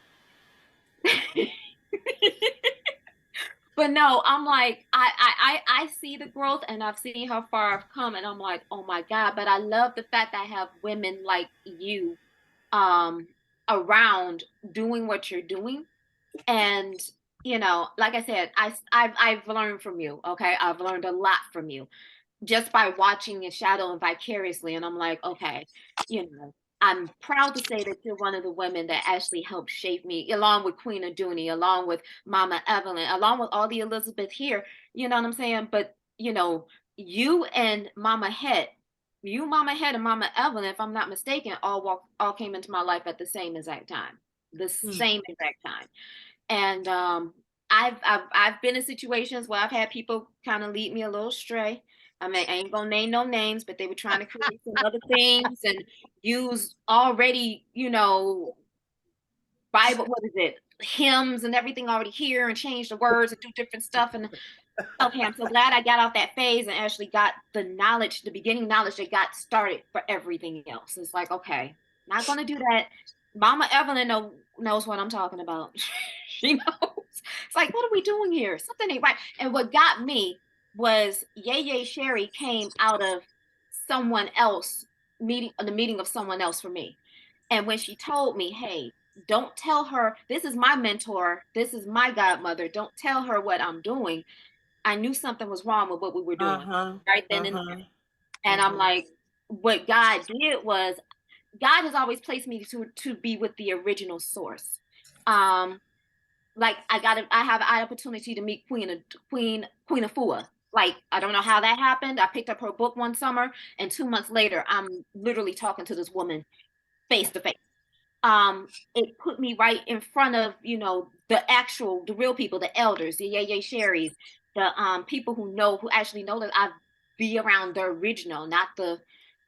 But no, I'm like, I see the growth, and I've seen how far I've come, and I'm like, oh my God. But I love the fact that I have women like you around doing what you're doing. And you know, like I said, I've learned from you. Okay, I've learned a lot from you just by watching your shadow and vicariously. And I'm like, okay, you know, I'm proud to say that you're one of the women that actually helped shape me, along with Queen Aduni, along with Mama Evelyn, along with all the Elizabeth here. You know what I'm saying? But you know, you and Mama Het, you, Mama Het, and Mama Evelyn, if I'm not mistaken, all came into my life at the same exact time, the same exact time. And I've been in situations where I've had people kind of lead me a little astray. I mean, I ain't gonna name no names, but they were trying to create some other things and use already, you know, Bible, what is it, hymns and everything already here, and change the words and do different stuff. And okay, I'm so glad I got off that phase and actually got the knowledge, the beginning knowledge that got started for everything else. It's like, okay, not gonna do that. Mama Evelyn knows what I'm talking about. She knows. It's like, what are we doing here? Something ain't right. And what got me was Yeye Sherry came out of someone else the meeting of someone else for me. And when she told me, hey, don't tell her, this is my mentor, this is my godmother, don't tell her what I'm doing. I knew something was wrong with what we were doing right then and there. And I'm like, what God did was, God has always placed me to be with the original source. Like I have an opportunity to meet Queen Afua. Like, I don't know how that happened. I picked up her book one summer, and 2 months later, I'm literally talking to this woman face to face. It put me right in front of, you know, the real people, the elders, the Yeye Sherry's, the people who actually know that I be around the original, not the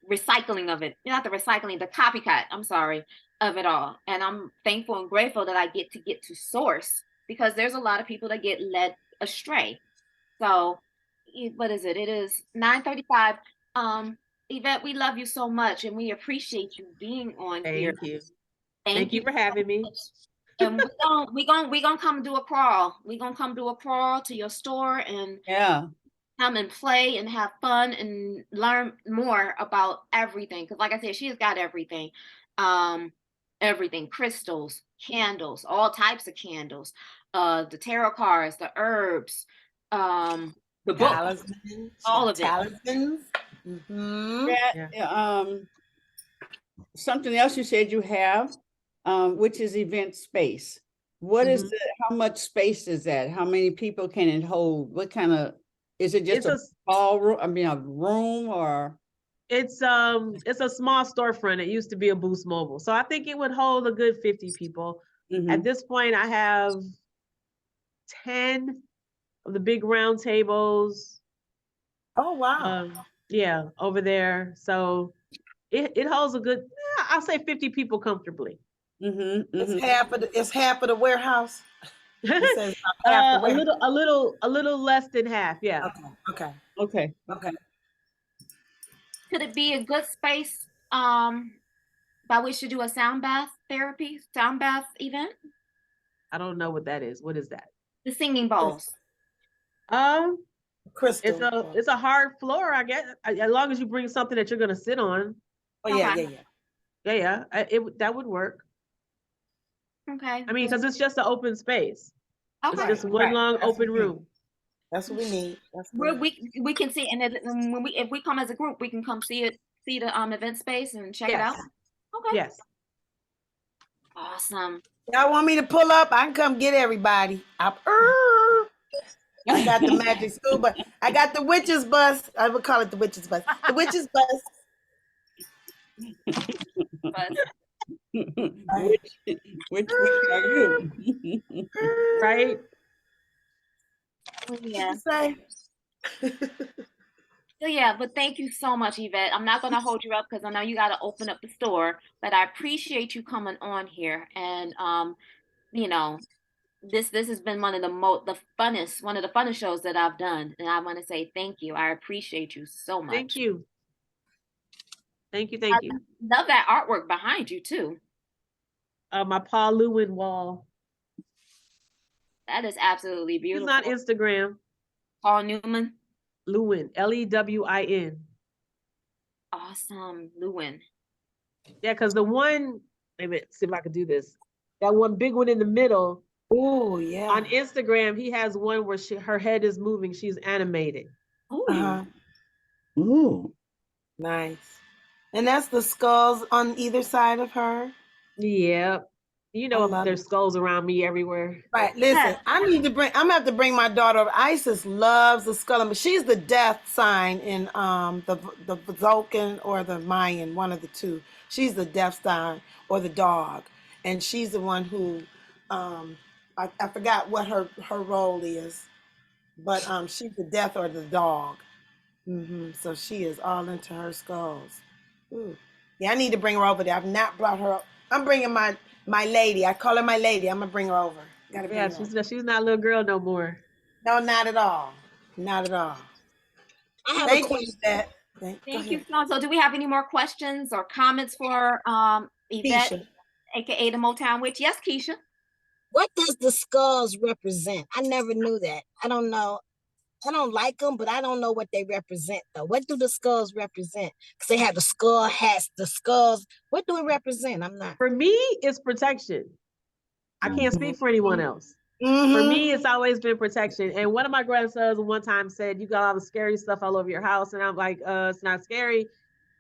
recycling of it, not the recycling, the copycat, I'm sorry, of it all. And I'm thankful and grateful that I get to source, because there's a lot of people that get led astray. So what is it? It is 9:35. Yvette, we love you so much, and we appreciate you being on here. Thank you. Thank Thank you for having me. And we gonna come do a crawl. We gonna come do a crawl to your store and come and play and have fun and learn more about everything. Because like I said, she has got everything. Everything, crystals, candles, all types of candles, the tarot cards, the herbs, the book, all of it. Something else you said you have, which is event space. What is how much space is that? How many people can it hold? What kind of, is it just a ballroom? I mean, a room, or? It's a small storefront. It used to be a Boost Mobile. So I think it would hold a good 50 people. At this point, I have 10 of the big round tables. Oh, wow. Yeah, over there. So it holds a good, I'll say 50 people comfortably. It's half of the warehouse. A little less than half. Yeah. Okay. Could it be a good space by which to do a sound bath event? I don't know what that is. What is that? The singing bowls. Crystal. It's a hard floor, I guess, as long as you bring something that you're gonna sit on. Oh yeah. That would work. Okay. I mean, because it's just an open space. Okay. It's just one long open room. That's what we need. We can see, and if we come as a group, we can come see the event space and check it out. Okay. Yes. Awesome. Y'all want me to pull up? I can come get everybody. I got the magic school bus. I got the witches bus. I would call it the witches bus. The witches bus. Which are you? Right? Well, yeah. Say. So yeah, but thank you so much, Yvette. I'm not gonna hold you up because I know you gotta open up the store, but I appreciate you coming on here. And you know, this has been one of the funnest shows that I've done. And I want to say thank you. I appreciate you so Thank much. you. Thank you. I Thank you. love that artwork behind you too. My Paul Lewin wall. That is absolutely He's beautiful. on Instagram. Paul Newman. Lewin, Lewin. Awesome, Lewin. Yeah, because the one, wait a minute, see if I can do this. That one big one in the middle. Oh yeah. On Instagram, he has one where her head is moving. She's animated. Uh-huh. Ooh. Nice. And that's the skulls on either side of her. Yeah. You know, there's it. skulls around me everywhere. Right. Listen, I'm gonna have to bring my daughter over. Isis loves the skull, but she's the death sign in the Vulcan or the Mayan, one of the two. She's the death sign or the dog, and she's the one who I forgot what her role is, but she's the death or the dog. So she is all into her skulls. Ooh. Yeah, I need to bring her over there. I've not brought her up. I'm bringing my lady. I call her my lady. I'm gonna bring her over. Gotta bring her over. She's not a little girl no more. No, not at all. Not at all. I have a Thank you, question. Yvette. Thank you, so do we have any more questions or comments for Yvette, Keisha. aka the Motown Witch? Yes, Keisha. What does the skulls represent? I never knew that. I don't know. I don't like them, but I don't know what they represent though. What do the skulls represent? Because they have the skull hats, the skulls. What do it represent? I'm not. For me, it's protection. I can't speak for anyone else. Mm-hmm. For me, it's always been protection. And one of my grandsons one time said, "You got all the scary stuff all over your house." And I'm like, it's not scary.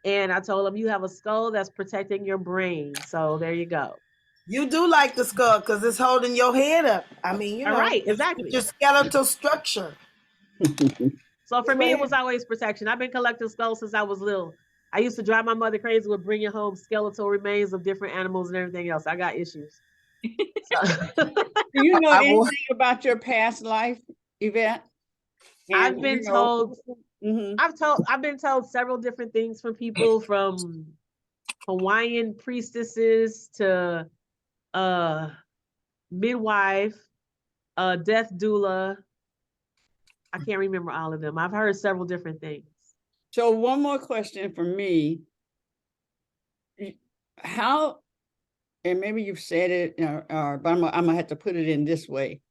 And I told him, "You have a skull that's protecting your brain." So there you go. You do like the skull because it's holding your head up. I mean, you know, right, exactly. Your skeletal structure. So for me, it was always protection. I've been collecting skulls since I was little. I used to drive my mother crazy with bringing home skeletal remains of different animals and everything else. I got issues. Do you know anything about your past life, Yvette? I've been told. I've been told several different things from people, from Hawaiian priestesses to midwife, death doula. I can't remember all of them. I've heard several different things. So one more question for me. How, and maybe you've said it, but I'm gonna have to put it in this way.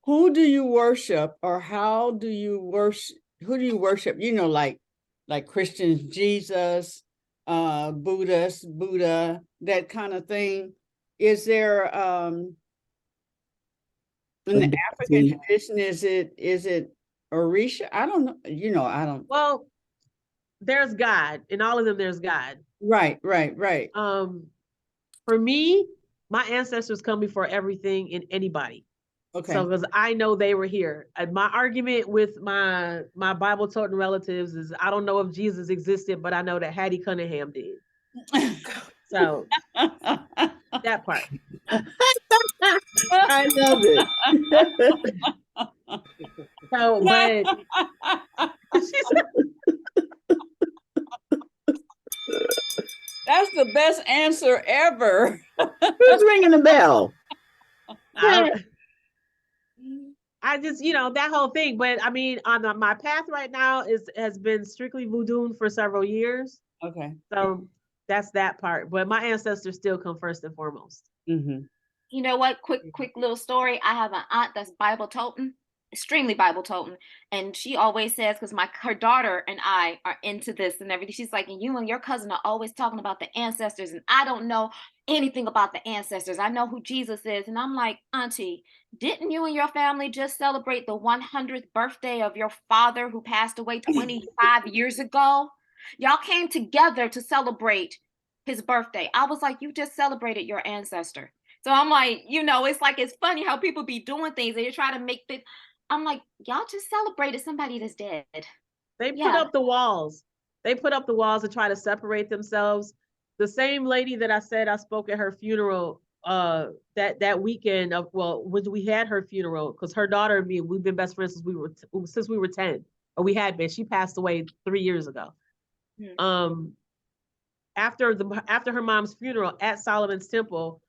Who do you worship, or how do you worship? Who do you worship? You know, like Christians, Jesus, Buddha, that kind of thing. Is there in the African tradition, is it Orisha? I don't know. You know, I don't. Well, there's God. In all of them, there's God. Right. For me, my ancestors come before everything and anybody. Okay. So because I know they were here. My argument with my Bible toting relatives is I don't know if Jesus existed, but I know that Hattie Cunningham did. So that part. I love it. So, but that's the best answer ever. Who's ringing the bell? I just, that whole thing. But I mean, on my path right now has been strictly voodoo for several years. Okay. So that's that part. But my ancestors still come first and foremost. Mm-hmm. You know what? Quick little story. I have an aunt that's Bible toting, extremely Bible toting, and she always says, because her daughter and I are into this and everything. She's like, and you and your cousin are always talking about the ancestors, and I don't know anything about the ancestors. I know who Jesus is, and I'm like, Auntie, didn't you and your family just celebrate the 100th birthday of your father who passed away 25 years ago? Y'all came together to celebrate his birthday. I was like, you just celebrated your ancestor. So I'm like, it's funny how people be doing things and you try to make it. I'm like, y'all just celebrated somebody that's dead. They put up the walls. They put up the walls to try to separate themselves. the same lady that I said I spoke at her funeral that weekend of, well, when we had her funeral, because her daughter and me, we've been best friends since we were 10, or we had been. She passed away 3 years ago. After her mom's funeral at Solomon's Temple,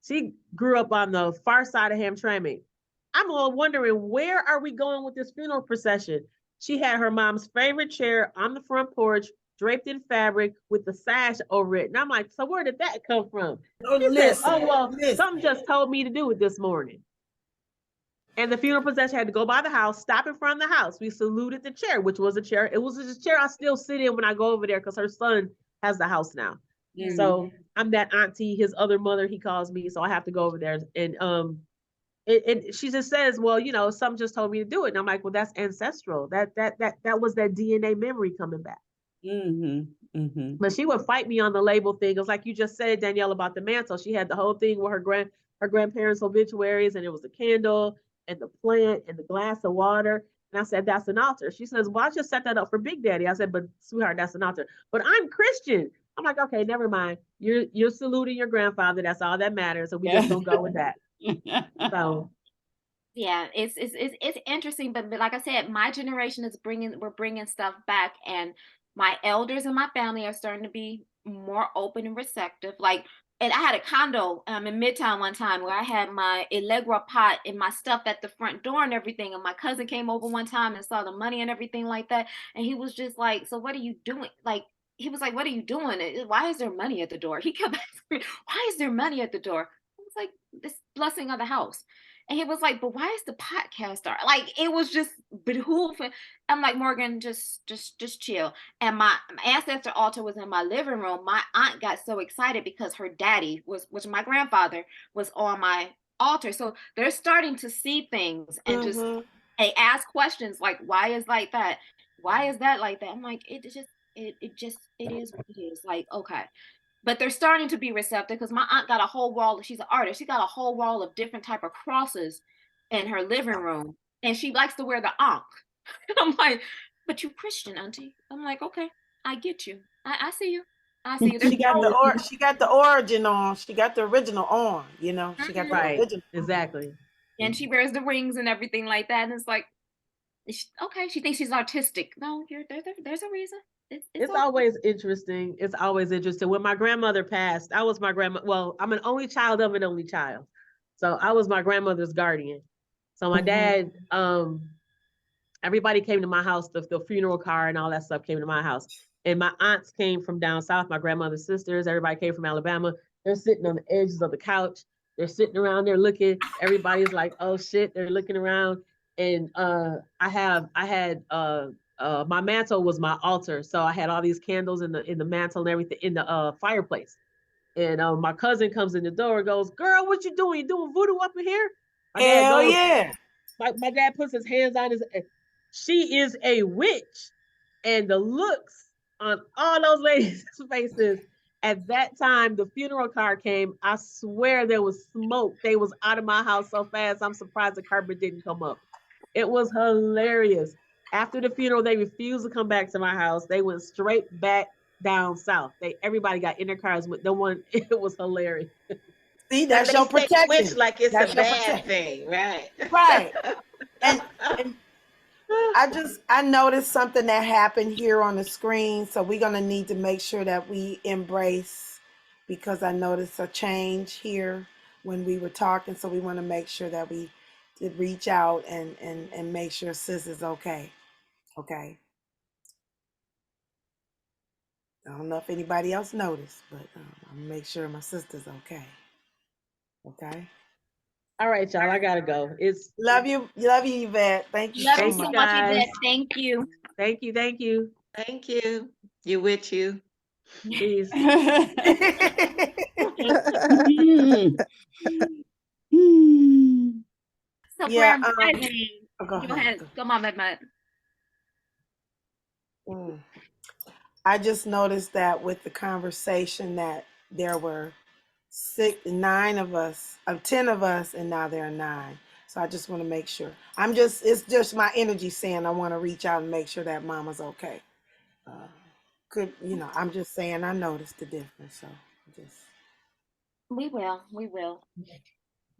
she grew up on the far side of Hamtramck. I'm all wondering, where are we going with this funeral procession? She had her mom's favorite chair on the front porch, draped in fabric with the sash over it. And I'm like, so where did that come from? Oh, She said, listen, oh, well, listen. something just told me to do it this morning. And the funeral procession had to go by the house, stop in front of the house. We saluted the chair, which was a chair. It was a chair I still sit in when I go over there because her son has the house now. So I'm that auntie, his other mother, he calls me. So I have to go over there. And she just says, well, you know, something just told me to do it. And I'm like, well, that's ancestral. That was that DNA memory coming back. But she would fight me on the label thing. It was like you just said, Danyelle, about the mantle. She had the whole thing with her grandparents' obituaries, and it was a candle and the plant and the glass of water. And I said, that's an altar. She says, well, I just set that up for Big Daddy. I said, but sweetheart, that's an altar. But I'm Christian. I'm like, okay, never mind. You're saluting your grandfather. That's all that matters. So we just gonna go with that. So yeah, it's interesting, but like I said, my generation is we're bringing stuff back, and my elders in my family are starting to be more open and receptive. Like, and I had a condo in Midtown one time where I had my Allegra pot and my stuff at the front door and everything. And my cousin came over one time and saw the money and everything like that, and he was just like, "So what are you doing?" Like, he was like, "What are you doing? Why is there money at the door?" He kept asking me, "Why is there money at the door?" I was like, "This blessing of the house." And he was like, "But why is the podcast star?" Like, it was just behooving. I'm like, Morgan, just chill. And my ancestor altar was in my living room. My aunt got so excited because her daddy which my grandfather, was on my altar. So they're starting to see things and just they ask questions like, why is like that? Why is that like that? I'm like, it is what it is. Like, okay. But they're starting to be receptive because my aunt got a whole wall. She's an artist. She got a whole wall of different type of crosses in her living room, and she likes to wear the ankh. I'm like, but you Christian, auntie. I'm like, okay, I get you. I see you. I see you. She got the origin on. She got the original on. You know, she got the original. Exactly. And she wears the rings and everything like that. And it's like, okay, she thinks she's artistic. No, there's a reason. It's always interesting. It's always interesting. When my grandmother passed, I was my grandma. Well, I'm an only child of an only child, so I was my grandmother's guardian. So my dad, everybody came to my house. The funeral car and all that stuff came to my house. And my aunts came from down south. My grandmother's sisters. Everybody came from Alabama. They're sitting on the edges of the couch. They're sitting around there looking. Everybody's like, "Oh shit!" They're looking around. And I had my mantle was my altar, so I had all these candles in the mantle and everything in the fireplace. And my cousin comes in the door and goes, "Girl, what you doing? You doing voodoo up in here?" Hell yeah! My dad puts his hands on his. She is a witch, and the looks on all those ladies' faces. At that time, the funeral car came. I swear there was smoke. They was out of my house so fast. I'm surprised the carpet didn't come up. It was hilarious. After the funeral, they refused to come back to my house. They went straight back down south. Everybody got in their cars with no one. It was hilarious. See, that's your protection. Witch like it's a bad thing, right? Right. And I noticed something that happened here on the screen, so we're gonna need to make sure that we embrace, because I noticed a change here when we were talking. So we want to make sure that we did reach out and make sure sis is okay. Okay. I don't know if anybody else noticed, but I'm gonna make sure my sister's okay. Okay. All right, y'all. I gotta go. Love you, Yvette. Thank you so much. Yvette. Thank you. Thank you. Thank you. Thank you. You with you. Peace. So Yeah, go ahead. Come on, Matt. I just noticed that with the conversation that there were 10 of us, and now there are 9. So I just want to make sure. It's just my energy saying I want to reach out and make sure that mama's okay. could, I'm just saying I noticed the difference. So just We will. We will.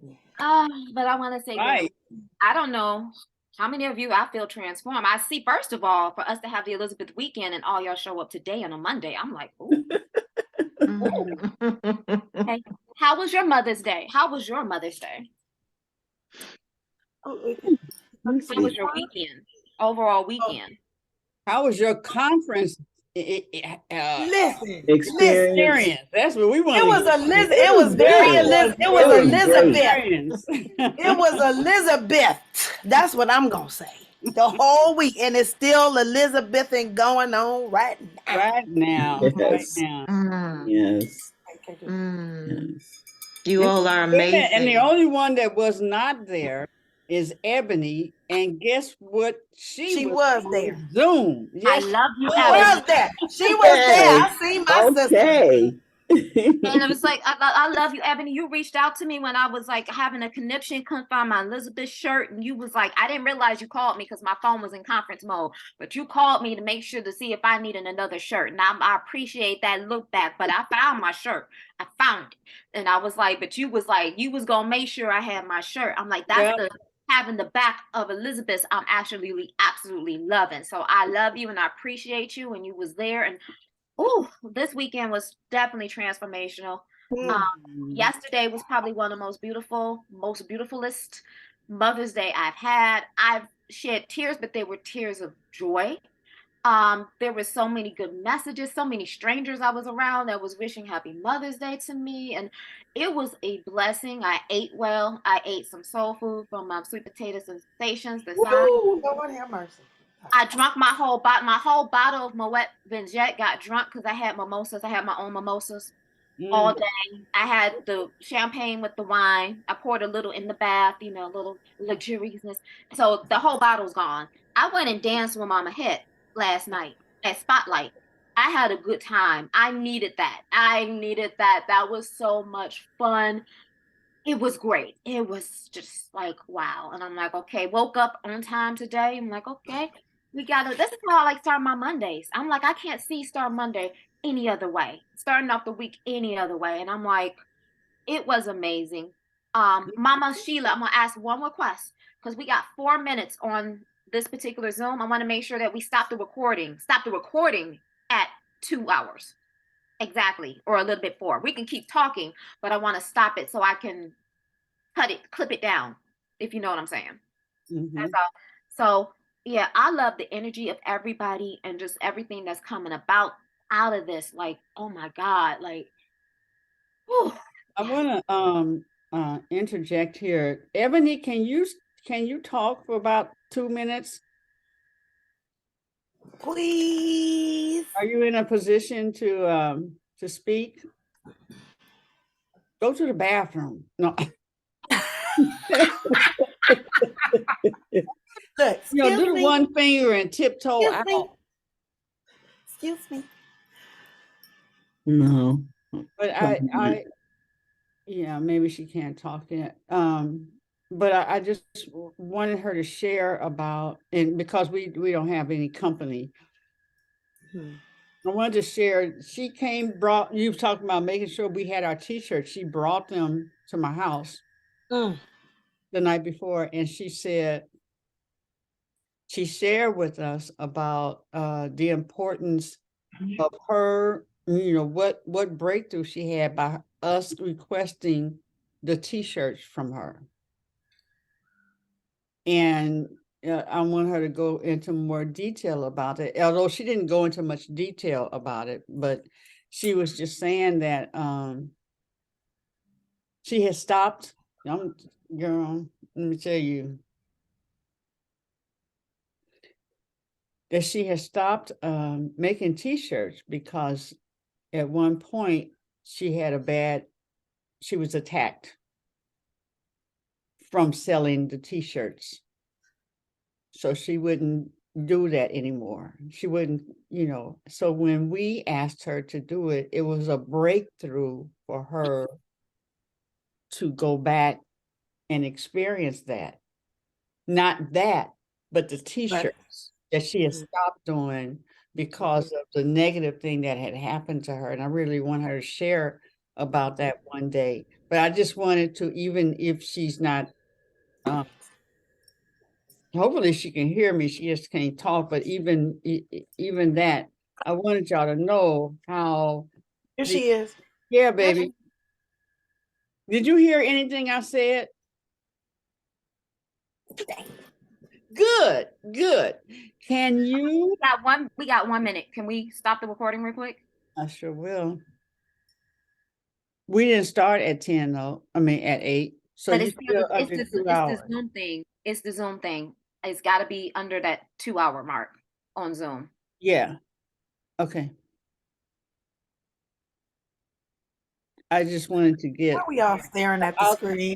yeah. But I want to say this. Right. I don't know how many of you I feel transformed. I see, first of all, for us to have the Elizabeth weekend and all y'all show up today on a Monday, I'm like, ooh. Okay. How was your Mother's Day? How was your Mother's Day? Oh, How was your weekend? Overall weekend. How was your conference listen. experience? That's what we want. It was Elizabeth. It was very Elizabeth. It was Elizabeth. It was Elizabeth. That's what I'm gonna say. The whole week, and it's still Elizabeth and going on right now. Right now. Yes. Right now. Yes. Yes. You all are And the amazing. only one that was not there is Ebony. And guess what? She was there. Zoom. Yes, I love you, She Ebony. was there. She was there. I seen my sister. Okay. And it was like, I love you, Ebony. You reached out to me when I was like having a conniption, couldn't find my Elizabeth shirt. And you was like, I didn't realize you called me because my phone was in conference mode. But you called me to make sure to see if I needed another shirt. And I appreciate that look back. But I found my shirt. I found it. And I was like, but you was like, you was going to make sure I had my shirt. I'm like, that's the having the back of Elizabeth. I'm actually absolutely loving. So I love you and I appreciate you. And you was there. And oh, this weekend was definitely transformational. Yesterday was probably one of the most beautifulest Mother's Day I've had. I've shed tears, but they were tears of joy. There were so many good messages, so many strangers I was around that was wishing happy Mother's Day to me. And it was a blessing. I ate well. I ate some soul food from sweet potato sensations. Lord have mercy. I drank my whole bottle of Moet Vinjet, got drunk because I had mimosas. I had my own mimosas all day. I had the champagne with the wine. I poured a little in the bath, a little luxuriousness. So the whole bottle's gone. I went and danced with Mama Het last night at Spotlight. I had a good time. I needed that. That was so much fun. It was great. It was just like, wow. And I'm like, okay, woke up on time today. I'm like, okay, this is how I like start my Mondays. I'm like, I can't start Monday any other way, starting off the week any other way. And I'm like, it was amazing. Mama Sheila, I'm gonna ask one request because we got 4 minutes on this particular Zoom. I want to make sure that we stop the recording at 2 hours. Exactly, or a little bit 4. We can keep talking, but I want to stop it so I can clip it down, if you know what I'm saying. That's all. So yeah, I love the energy of everybody and just everything that's coming out of this. Like, oh my God, like, whew. I want to interject here. Ebony, can you talk for about 2 minutes? Please. Are you in a position to speak? Go to the bathroom. No. Look, do the one finger and tiptoe out. Excuse me. No. But yeah, maybe she can't talk yet. But I just wanted her to share about, and because we don't have any company, I wanted to share. She you were talking about making sure we had our t-shirts. She brought them to my house the night before, and she said, she shared with us about the importance of her, what breakthrough she had by us requesting the t-shirts from her. And I want her to go into more detail about it, although she didn't go into much detail about it, but she was just saying that she has stopped. Girl, let me tell you that she has stopped making t-shirts because at one point she was attacked from selling the t-shirts. So she wouldn't do that anymore. She wouldn't, so when we asked her to do it, it was a breakthrough for her to go back and experience that. Not that, but the t-shirts that she has stopped doing because of the negative thing that had happened to her. And I really want her to share about that one day. But I just wanted to, even if she's not, hopefully she can hear me, she just can't talk, but even that, I wanted y'all to know how. Here she is. Yeah, baby. Did you hear anything I said? Good, good. Can you? We got 1 minute. Can we stop the recording real quick? I sure will. We didn't start at 10 though. I mean at 8. So But you it's still under 2 hours. the Zoom thing. It's the Zoom thing. It's got to be under that 2-hour mark on Zoom. Yeah. Okay. I just wanted to get. Why are we all staring at the screen?